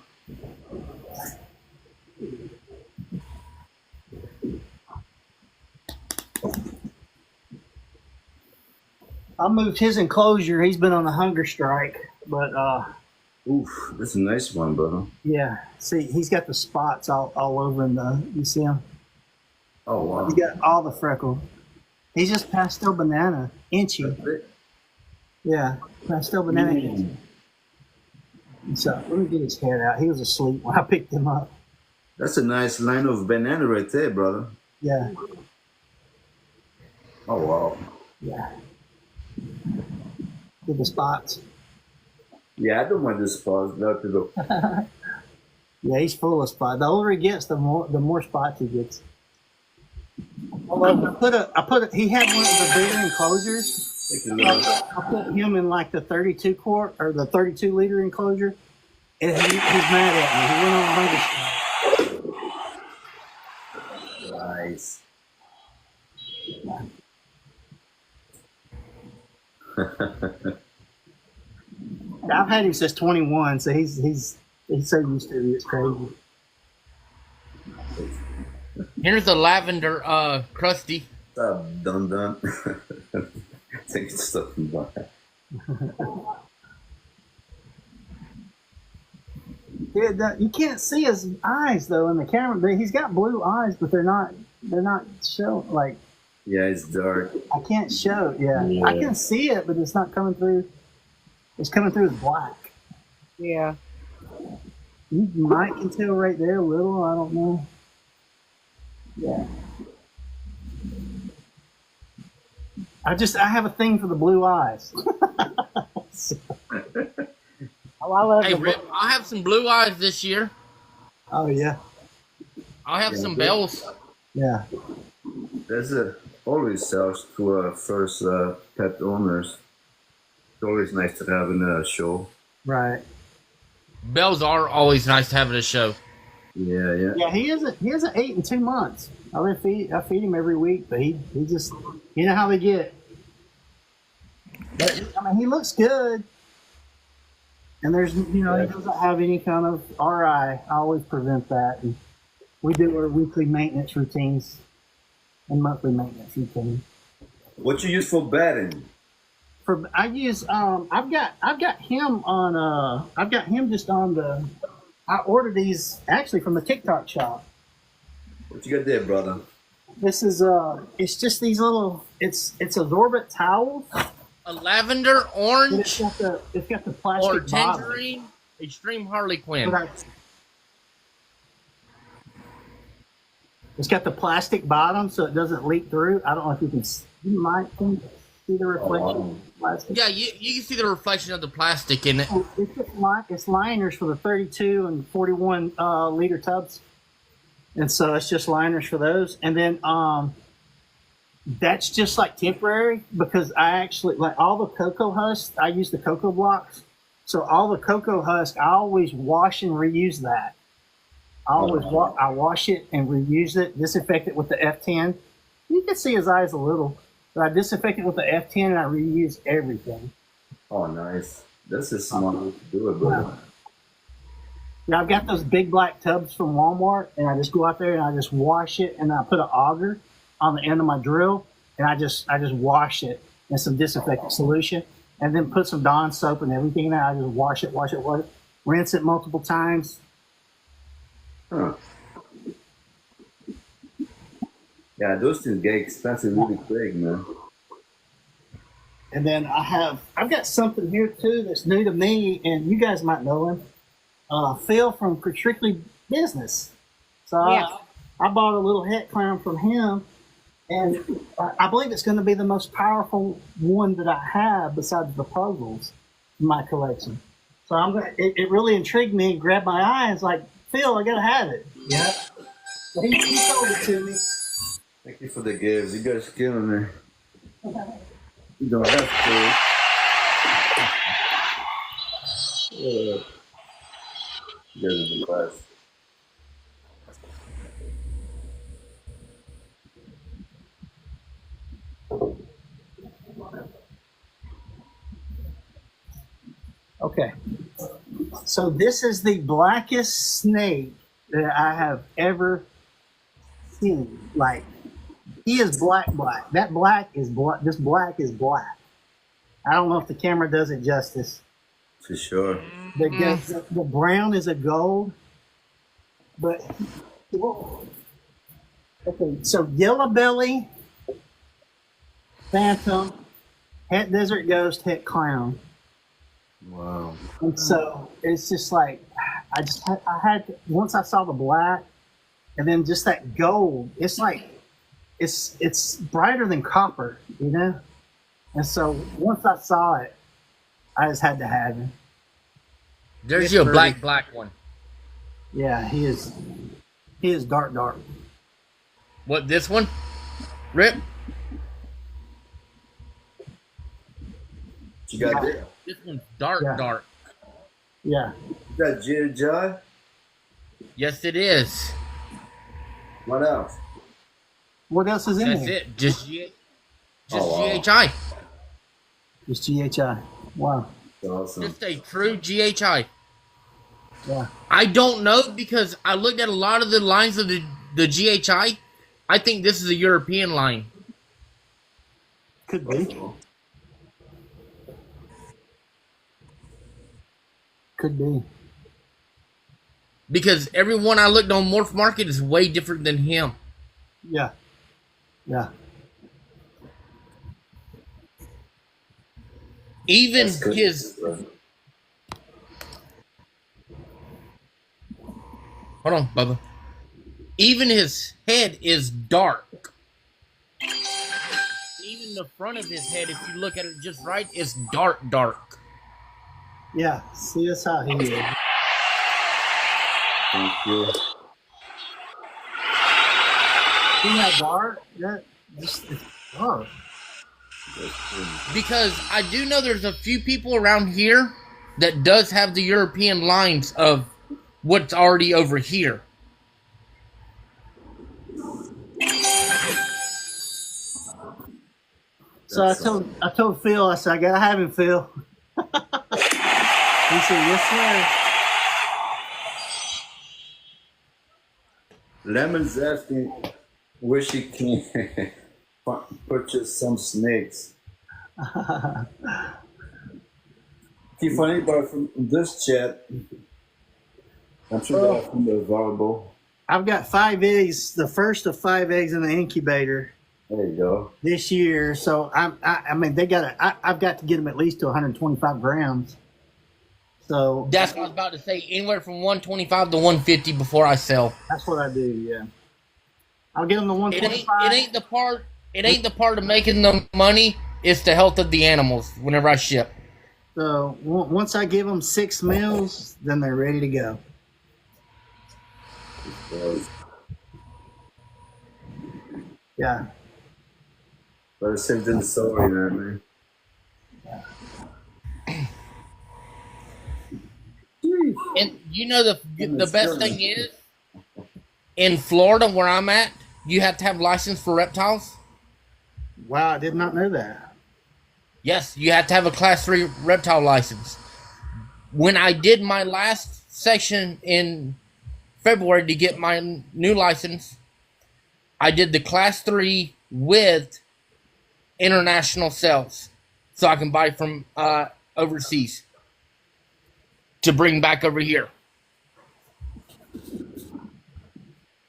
S2: I moved his enclosure. He's been on the hunger strike, but
S1: Oof, that's a nice one, brother.
S2: Yeah. See, he's got the spots all over in the. You see him?
S1: Oh wow.
S2: He's got all the freckles. He's just pastel banana, inchy.
S1: That's it.
S2: Yeah, pastel banana. Inchy. So let me get his head out. He was asleep when I picked him up.
S1: That's a nice line of banana right there, brother.
S2: Yeah.
S1: Oh wow.
S2: Yeah. Get the spots.
S1: Yeah, I don't mind the spots. Not to go.
S2: Yeah, he's full of spots. The older he gets, the more spots he gets. Although he had one of the bigger enclosures. I put him in like the 32 quart or the 32 liter enclosure, and he's mad at me. He went on a monkey.
S1: Nice.
S2: I've had him since 21, so he's so used to it. It's crazy.
S3: Here's a lavender crusty.
S1: Done. Take stuff from that.
S2: Yeah, you can't see his eyes though in the camera. He's got blue eyes, but they're not showing. Like,
S1: Yeah, it's dark.
S2: I can't show. Yeah,
S1: Yeah.
S2: I can see it, but it's not coming through. It's coming through as black.
S4: Yeah.
S2: You might can tell right there a little. I don't know. Yeah. I have a thing for the blue eyes.
S4: Oh, I love
S3: Hey,
S4: the
S3: Rip, I have some blue eyes this year.
S2: Oh yeah,
S3: I have some bells.
S2: yeah.
S1: There's always sells to first pet owners. It's always nice to have in a show.
S2: Right.
S3: Bells are always nice to have at a show.
S1: Yeah.
S2: Yeah, he isn't 8 and 2 months. I feed him every week, but he just, you know how they get. But I mean, he looks good, and there's he doesn't have any kind of RI. I always prevent that, and we do our weekly maintenance routines and monthly maintenance routines.
S1: What you use for bedding?
S2: I use I've got him on I've got him just on the. I ordered these actually from the TikTok shop.
S1: What you got there, brother?
S2: This is it's just these little it's absorbent towels.
S3: A lavender,
S2: But
S3: orange,
S2: it's got the plastic
S3: or
S2: bottom.
S3: tangerine, extreme Harlequin.
S2: It's got the plastic bottom so it doesn't leak through. I don't know if you might can see the reflection of the plastic.
S3: Yeah, you can see the reflection of the plastic in it.
S2: It's just it's liners for the 32 and 41 liter tubs. And so it's just liners for those. And then that's just like temporary because I actually like all the cocoa husks. I use the cocoa blocks. So all the cocoa husk, I always wash and reuse that. I wash it and reuse it, disinfect it with the F10. You can see his eyes a little, but I disinfect it with the F10 and I reuse everything.
S1: Oh, nice. That's a smart way to do it, brother.
S2: Yeah, I've got those big black tubs from Walmart, and I just go out there and I just wash it, and I put an auger on the end of my drill, and I just wash it in some disinfectant solution, and then put some Dawn soap and everything in it. I just wash it, rinse it multiple times.
S1: Huh. Yeah, those things get expensive really quick, man.
S2: And then I've got something here too that's new to me, and you guys might know him. Phil from Strictly Business. So
S4: Yeah.
S2: I bought a little het clown from him, and I believe it's going to be the most powerful one that I have besides the puzzles in my collection. So it really intrigued me and grabbed my eye. It's like, Phil, I got to have it. Yeah. So he told it to me.
S1: Thank you for the gifts. You guys killing me. You don't have to. You guys are the best.
S2: Okay. So this is the blackest snake that I have ever seen. Like, he is black. That black is black. This black is black. I don't know if the camera does it justice.
S1: For sure.
S2: The brown is a gold, but okay. So yellow belly, phantom, het desert ghost, het clown,
S1: Wow.
S2: and so it's just like I had once I saw the black, and then just that gold. It's like it's brighter than copper, you know. And so once I saw it, I just had to have him.
S3: There's your black one.
S2: Yeah, he is. He is dark.
S3: What, this one? Rip?
S1: You got that?
S3: This one's dark.
S2: Yeah.
S1: You got GHI?
S3: Yes, it is.
S1: What else?
S2: What else is in
S3: That's
S2: there?
S3: it. Just
S1: Oh, wow.
S3: GHI.
S2: Just GHI. Wow.
S1: That's awesome.
S3: Just a true GHI.
S2: Yeah.
S3: I don't know because I looked at a lot of the lines of the GHI. I think this is a European line.
S2: Could be. Could be.
S3: Because everyone I looked on Morph Market is way different than him.
S2: Yeah. Yeah.
S3: Even
S1: That's good.
S3: his... Hold on, Bubba. Even his head is dark. Even the front of his head, if you look at it just right, is dark.
S2: Yeah. See, that's how he is.
S1: Thank you.
S2: See how dark? That just it's dark.
S3: Because I do know there's a few people around here that does have the European lines of what's already over here.
S2: So I told Phil, I said, I gotta have him, Phil. He said, yes, sir.
S1: Lemon's asking where she can purchase some snakes. If anybody from this chat, I'm sure they're from the available.
S2: I've got 5 eggs, the first of 5 eggs in the incubator
S1: There you go.
S2: this year. So I mean, I've got to get them at least to 125 grams. So
S3: That's what I was about to say. Anywhere from 125 to 150 before I sell.
S2: that's what I do. Yeah, I'll get them to
S3: It
S2: 125.
S3: ain't the part. It ain't the part of making the money. It's the health of the animals. Whenever I ship.
S2: So once I give them 6 meals, then they're ready to go. Yeah.
S1: But it's saved in the story there, man.
S3: And you know the best thing is, in Florida where I'm at, you have to have license for reptiles.
S2: Wow, I did not know that.
S3: Yes, you have to have a Class 3 reptile license. When I did my last section in February to get my new license, I did the Class 3 with international sales, so I can buy from overseas to bring back over here.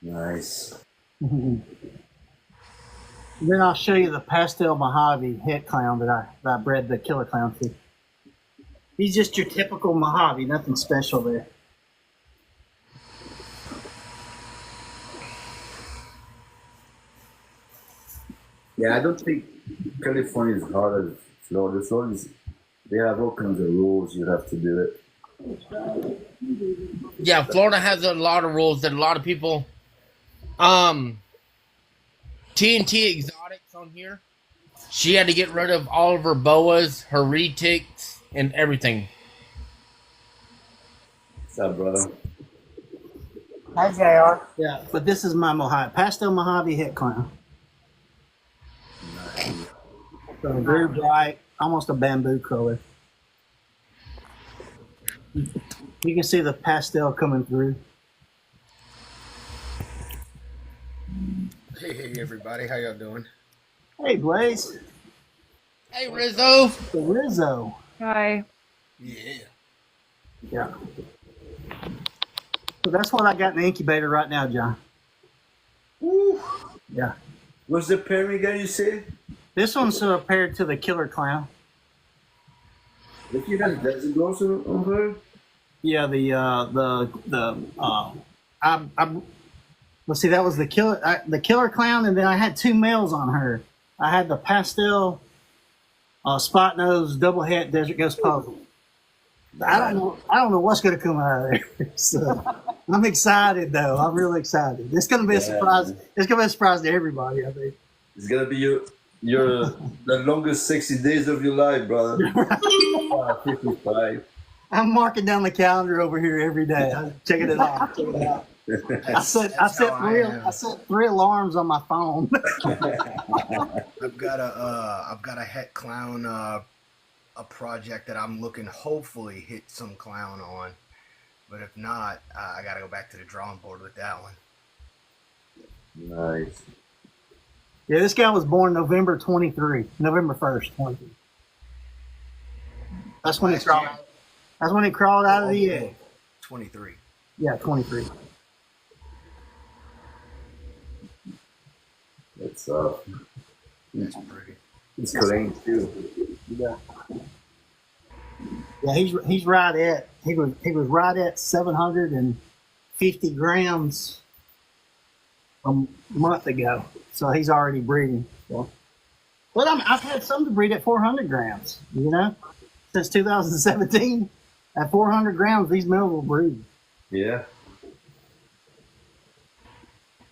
S1: Nice.
S2: Then I'll show you the pastel Mojave het clown that I bred the killer clown to. He's just your typical Mojave, nothing special there.
S1: Yeah, I don't think California is hard as Florida. Florida, they have all kinds of rules. You have to do it.
S3: Yeah, Florida has a lot of rules that a lot of people. TNT Exotics on here. She had to get rid of all of her boas, her retics, and everything.
S1: What's up, brother?
S4: Hi, JR.
S2: Yeah, but this is my Mojave, pastel Mojave het clown. So very bright, almost a bamboo color. You can see the pastel coming through.
S7: Hey everybody, how y'all doing?
S2: Hey, Blaze,
S3: Hey, Rizzo.
S2: the Rizzo.
S6: Hi.
S7: Yeah.
S2: Yeah. So that's what I got in the incubator right now, John.
S1: Woo.
S2: Yeah.
S1: What's the pair again, you say?
S2: This one's paired to the killer clown.
S1: If you have dozen girls on her?
S2: Yeah, let's see, that was the killer clown, and then I had two males on her. I had the pastel spot nose double het desert ghost puzzle. I don't know what's going to come out of there. So I'm excited though. I'm really excited. It's going to be a surprise. It's going to be a surprise to everybody, I think.
S1: It's gonna be your the longest 60 days of your life, brother. 55.
S2: I'm marking down the calendar over here every day. I'm checking it out. Checking it out. I set three alarms on my phone.
S7: I've got a het clown a project that I'm looking hopefully hit some clown on, but if not, I got to go back to the drawing board with that one.
S1: Nice.
S2: Yeah, this guy was born November 1st, 23. That's when he crawled. That's when he crawled out of the egg.
S7: 23.
S2: Yeah, 23.
S1: That's
S7: That's pretty.
S1: it's clean too.
S2: Yeah. Yeah, he's right at he was right at 750 grams a month ago. So he's already breeding. So. But I've had some to breed at 400 grams. You know, since 2017, at 400 grams, these males will breed.
S1: Yeah.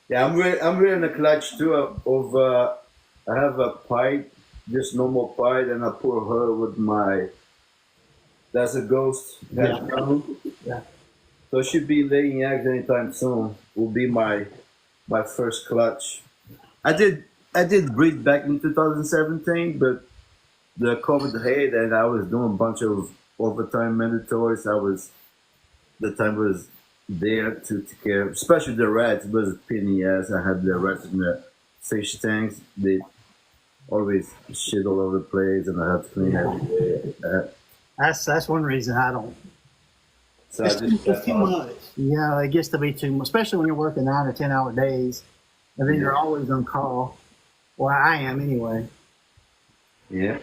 S1: Yeah, I'm rearing a clutch too of I have a pipe, just normal pipe, and I put her with my that's a ghost head clown.
S2: Yeah.
S1: So she'll be laying eggs anytime soon. Will be my first clutch. I did breed back in 2017, but the COVID hit and I was doing a bunch of overtime mandatories. The time was there to take care, especially the rats. It was a pain in the ass. I had the rats in the fish tanks. They always shit all over the place, and I had to clean every day.
S2: That's one reason I don't.
S1: So
S2: It's too much. Yeah, it gets to be too much, especially when you're working 9 or 10 hour days, and then you're always on call. Well, I am anyway.
S1: Yeah.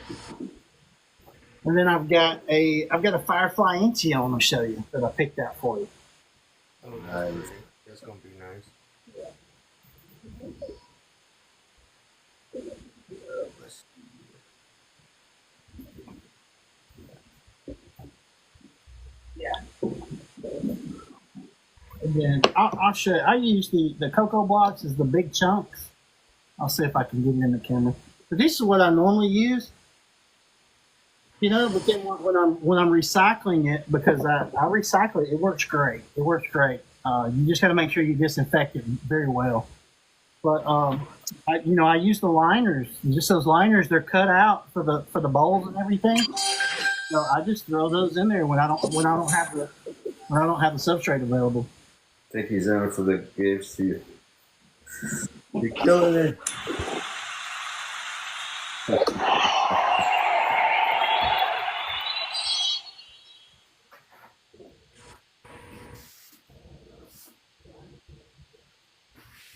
S2: And then I've got a Firefly Inchi I want to show you that I picked out for you.
S7: Oh, nice. That's gonna be nice.
S2: And then I'll show you. I use the cocoa blocks as the big chunks. I'll see if I can get it in the camera. But this is what I normally use. You know, but then when I'm recycling it, because I recycle it, it works great. It works great. You just got to make sure you disinfect it very well. But I use the liners. Just those liners, they're cut out for the bowls and everything. So I just throw those in there when I don't have the substrate available.
S1: Thank you, Zara, for the gifts to you. You're killing it.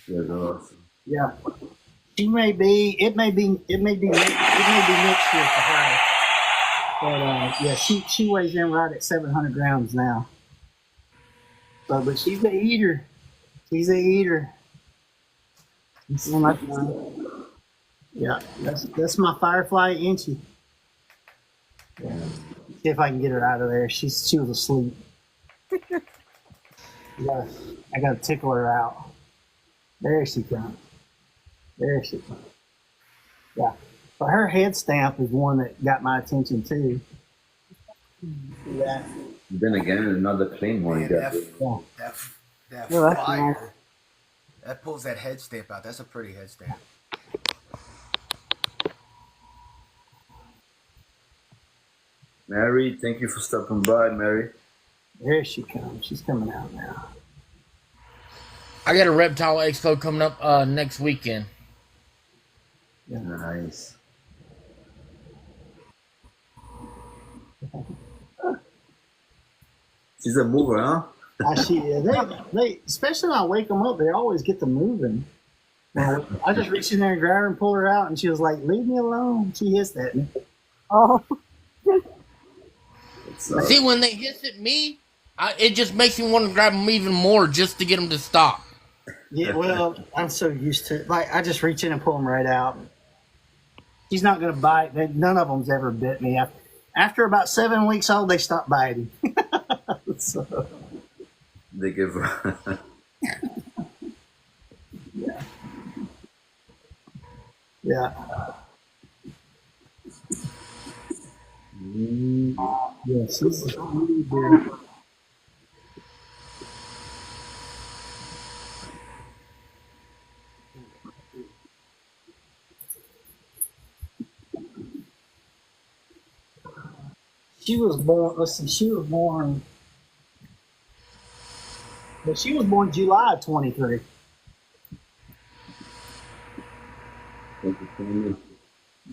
S1: That's awesome.
S2: Yeah, it may be next year for her. But yeah, she weighs in right at 700 grams now. But she's the eater. She's a eater. Yeah, that's my Firefly Inchi. Yeah. See if I can get her out of there. She was asleep. Yeah, I gotta tickle her out. There she comes. There she comes. Yeah, but her head stamp is one that got my attention too. Yeah.
S1: Then again, another clean one.
S7: Man, that
S2: Well, that's
S7: fire,
S2: nice.
S7: that pulls that head stamp out. That's a pretty head stamp.
S1: Mary, thank you for stopping by, Mary.
S2: There she comes. She's coming out now.
S3: I got a reptile expo coming up next weekend.
S2: Yeah.
S1: Nice. She's a mover, huh?
S2: She is. They, especially when I wake them up, they always get to moving. I just reach in there and grab her and pull her out, and she was like, "Leave me alone." She hissed at me.
S4: Oh,
S3: See, when they hiss at me, it just makes me want to grab them even more just to get them to stop.
S2: Yeah, well, I'm so used to it. Like, I just reach in and pull them right out. She's not going to bite. None of them's ever bit me. After about 7 weeks old, they stop biting. So,
S1: They give
S2: yeah. Yeah, she's really good. She was born, let's see, she was born July of 23.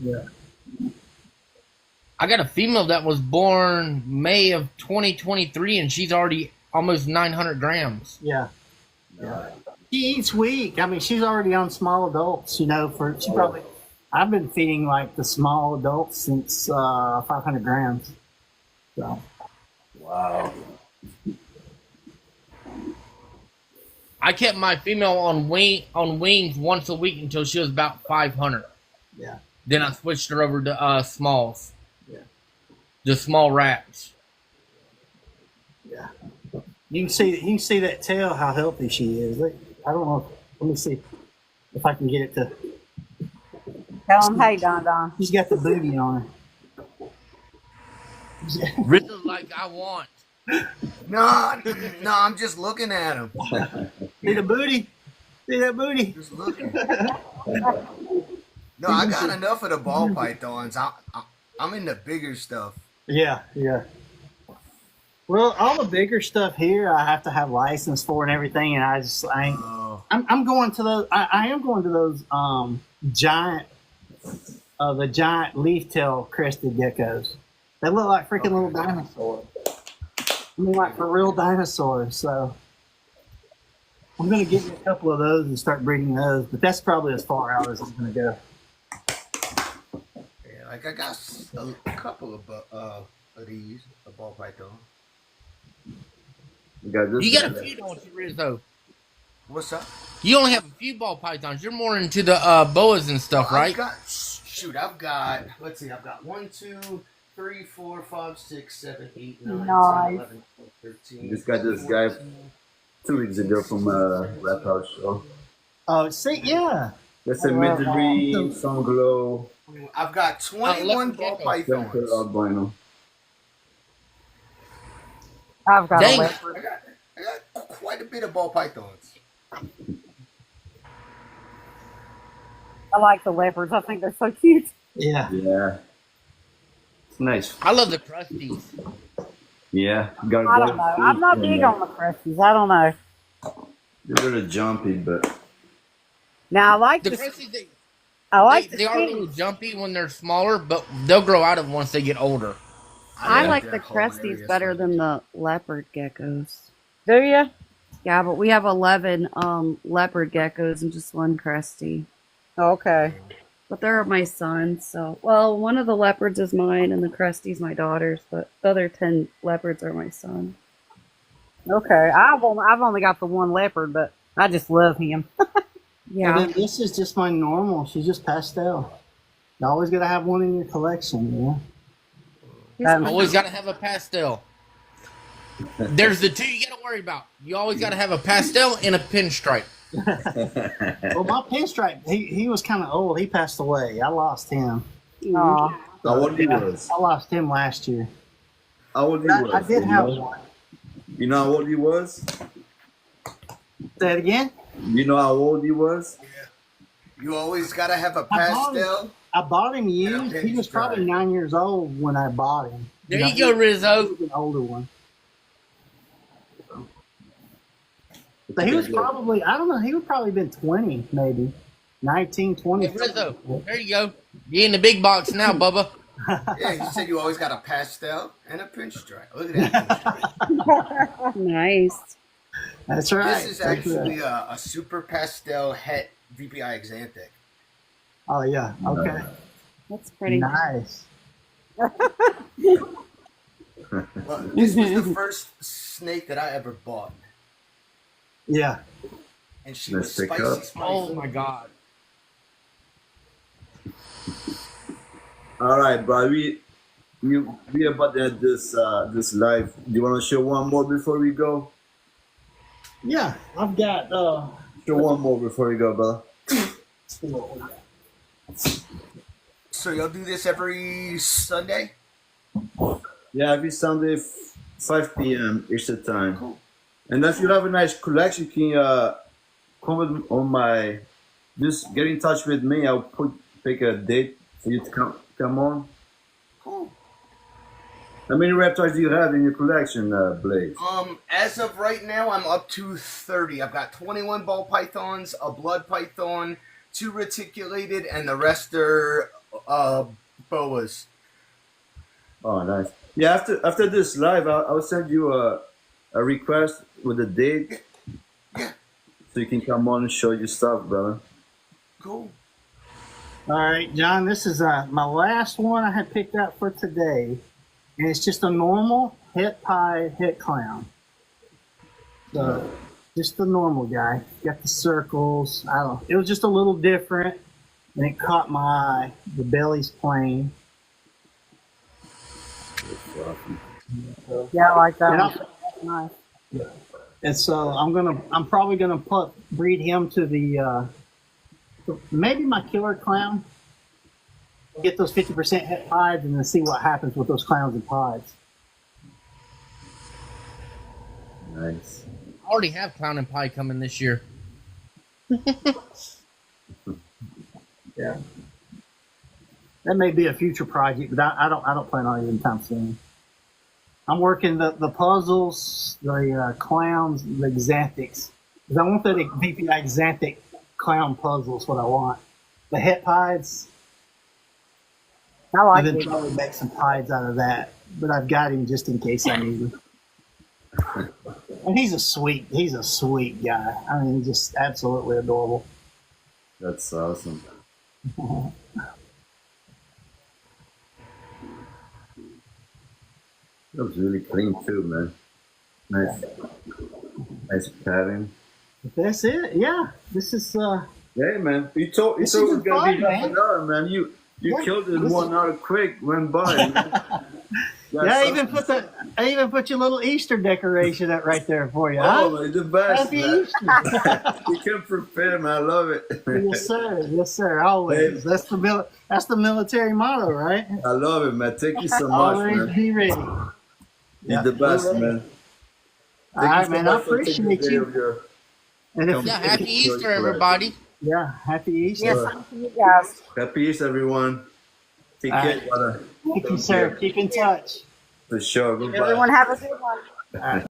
S2: Yeah.
S3: I got a female that was born May of 2023, and she's already almost 900 grams.
S2: Yeah. She eats weak. I mean, she's already on small adults, I've been feeding like the small adults since 500 grams. So.
S1: wow.
S3: I kept my female on weans once a week until she was about 500.
S2: Yeah.
S3: Then I switched her over to smalls.
S2: Yeah.
S3: Just small rats.
S2: Yeah. You can see that tail how healthy she is. I don't know. Let me see if I can get it to.
S4: tell him, hey, Don Don.
S2: She's got the booty on her.
S3: Rizzo's like I want.
S7: No, I'm just looking at him.
S2: See the booty? See that booty?
S7: Just looking. No, I got enough of the ball pythons. I'm in the bigger stuff.
S2: Yeah. Well, all the bigger stuff here, I have to have license for and everything, and I'm going to those. I am going to those giant, the giant leaf-tail crested geckos. They look like freaking little dinosaurs. I mean, like for real dinosaurs. So I'm going to get me a couple of those and start breeding those, but that's probably as far out as I'm going to go.
S7: Yeah, like I got a couple of these, a ball python.
S3: You got a few, don't you, Rizzo?
S7: What's up?
S3: You only have a few ball pythons. You're more into the boas and stuff, right?
S7: I've got, let's see, I've got 1, 2, 3, 4, 5, 6, 7, 8, 9,
S4: Nice.
S7: 10, 11, 12, 13.
S1: Just got this guy 2 weeks ago from a rap house show.
S2: Oh, see, yeah.
S1: That's a midgery, sun glow,
S7: I've got 21 ball pythons.
S1: albino.
S4: I've got
S3: Dang.
S4: a leopard.
S7: I got quite a bit of ball pythons.
S4: I like the leopards. I think they're so cute.
S2: Yeah.
S1: Yeah. It's nice.
S3: I love the crusties.
S1: Yeah.
S4: I don't know. I'm not big on the crusties. I don't know.
S1: They're a little jumpy, but
S4: Now I like
S3: The
S4: the.
S3: crusties,
S4: I like
S3: they
S4: the
S3: are a little
S4: skinnies.
S3: jumpy when they're smaller, but they'll grow out of them once they get older.
S6: I
S7: think
S6: like
S7: they're
S6: the Cresties
S7: hilarious
S6: better
S7: when
S6: than the leopard geckos.
S4: Do you?
S6: Yeah, but we have 11 leopard geckos and just one Cresty.
S4: Okay.
S6: But they're my sons, so well, one of the leopards is mine and the Cresty's my daughter's, but the other 10 leopards are my son.
S4: Okay. I've only got the one leopard, but I just love him.
S2: Yeah.
S6: Yeah.
S2: And then this is just my normal. She's just pastel. You always got to have one in your collection,
S3: Always got to have a pastel. There's the two you got to worry about. You always got to have a pastel and a pinstripe.
S2: Well, my pinstripe, he was kind of old. He passed away. I lost him.
S4: Aw.
S1: how old he was?
S2: I lost him last year.
S1: How old he
S2: I,
S1: was?
S2: I did
S1: you
S2: have
S1: know?
S2: one.
S1: You know how old he was?
S2: Say it again.
S1: You know how old he was?
S7: You always gotta have a
S2: I bought
S7: pastel.
S2: I bought him used. He was probably 9 years old when I bought him.
S3: There you go, Rizzo.
S2: He was an older one. So he was probably, I don't know, he would probably been 20, maybe. 19, 20.
S3: Hey, Rizzo, there you go. You in the big box now, Bubba.
S7: Yeah, you said you always got a pastel and a pinstripe. Look at that pinstripe.
S6: Nice.
S2: That's right.
S7: This is actually a super pastel het VPI Xanthic.
S2: Oh yeah. Okay.
S6: That's pretty.
S2: Nice.
S7: Well, this was the first snake that I ever bought,
S2: Yeah.
S7: and she
S1: Let's
S7: was
S1: pick
S7: spicy,
S1: up.
S7: spicy.
S3: Oh my god.
S1: All right, bro. We about to end this live. Do you want to show one more before we go?
S2: Yeah. I've got.
S1: Show one more before we go, brother.
S7: So y'all do this every Sunday?
S1: Yeah, every Sunday, 5 p.m. Eastern time.
S7: Cool.
S1: And if you have a nice collection, can you come with, on my, just get in touch with me. I'll pick a date for you to come on.
S7: Cool.
S1: How many reptiles do you have in your collection, Blade?
S7: As of right now, I'm up to 30. I've got 21 ball pythons, a blood python, 2 reticulated, and the rest are boas.
S1: Oh, nice. Yeah, after this live, I'll send you a request with a date.
S7: Yeah.
S1: So you can come on and show your stuff, brother.
S7: Cool.
S2: All right, John. This is my last one I had picked out for today, and it's just a normal het pie het clown. So, just the normal guy. Got the circles. I don't. It was just a little different, and it caught my eye. The belly's plain.
S4: Yeah, I like that.
S2: And,
S4: One. That's nice.
S2: and so I'm probably gonna breed him to the maybe my killer clown. Get those 50% het pies and then see what happens with those clowns and pies.
S1: Nice.
S3: I already have Clown and Pie coming this year.
S2: Yeah. That may be a future project, but I don't plan on it anytime soon. I'm working the puzzles, the clowns, the Xanthics. Because I want that VPI Xanthic clown puzzle is what I want. The het pies,
S4: I like
S2: and then
S4: it.
S2: probably make some pies out of that. But I've got him just in case I need him. And he's a sweet guy. I mean, he's just absolutely adorable.
S1: That's awesome. That was really clean too, man. Nice pattern.
S2: That's it. Yeah, this is.
S1: Yeah, man. You told
S2: This
S1: it was
S2: has been
S1: gonna be
S2: fun,
S1: half an hour, man. You
S2: Yeah,
S1: killed it in
S2: this
S1: 1 hour quick. Went by. Man.
S2: Yeah, I even put your little Easter decoration up right there for you. Huh?
S1: Oh, the best,
S2: Happy
S1: man.
S2: Easter.
S1: You can prepare, man. I love it.
S2: Yes, sir. Always. That's the military motto, right?
S1: I love it, man. Thank you so much,
S2: Always
S1: man.
S2: be ready.
S1: You're the best,
S2: All right.
S1: man.
S2: All right,
S1: so
S2: man. I
S1: much for taking
S2: appreciate
S1: the day
S2: you.
S1: of your-
S2: And if,
S3: Yeah, happy Easter, everybody.
S2: yeah, happy Easter.
S4: Yes, thank you guys.
S1: Happy Easter, everyone. Take
S2: All
S1: care,
S2: right.
S1: brother.
S2: Thank you, sir. Keep in touch.
S1: For sure. Goodbye.
S4: Everyone have a good one.
S2: All right.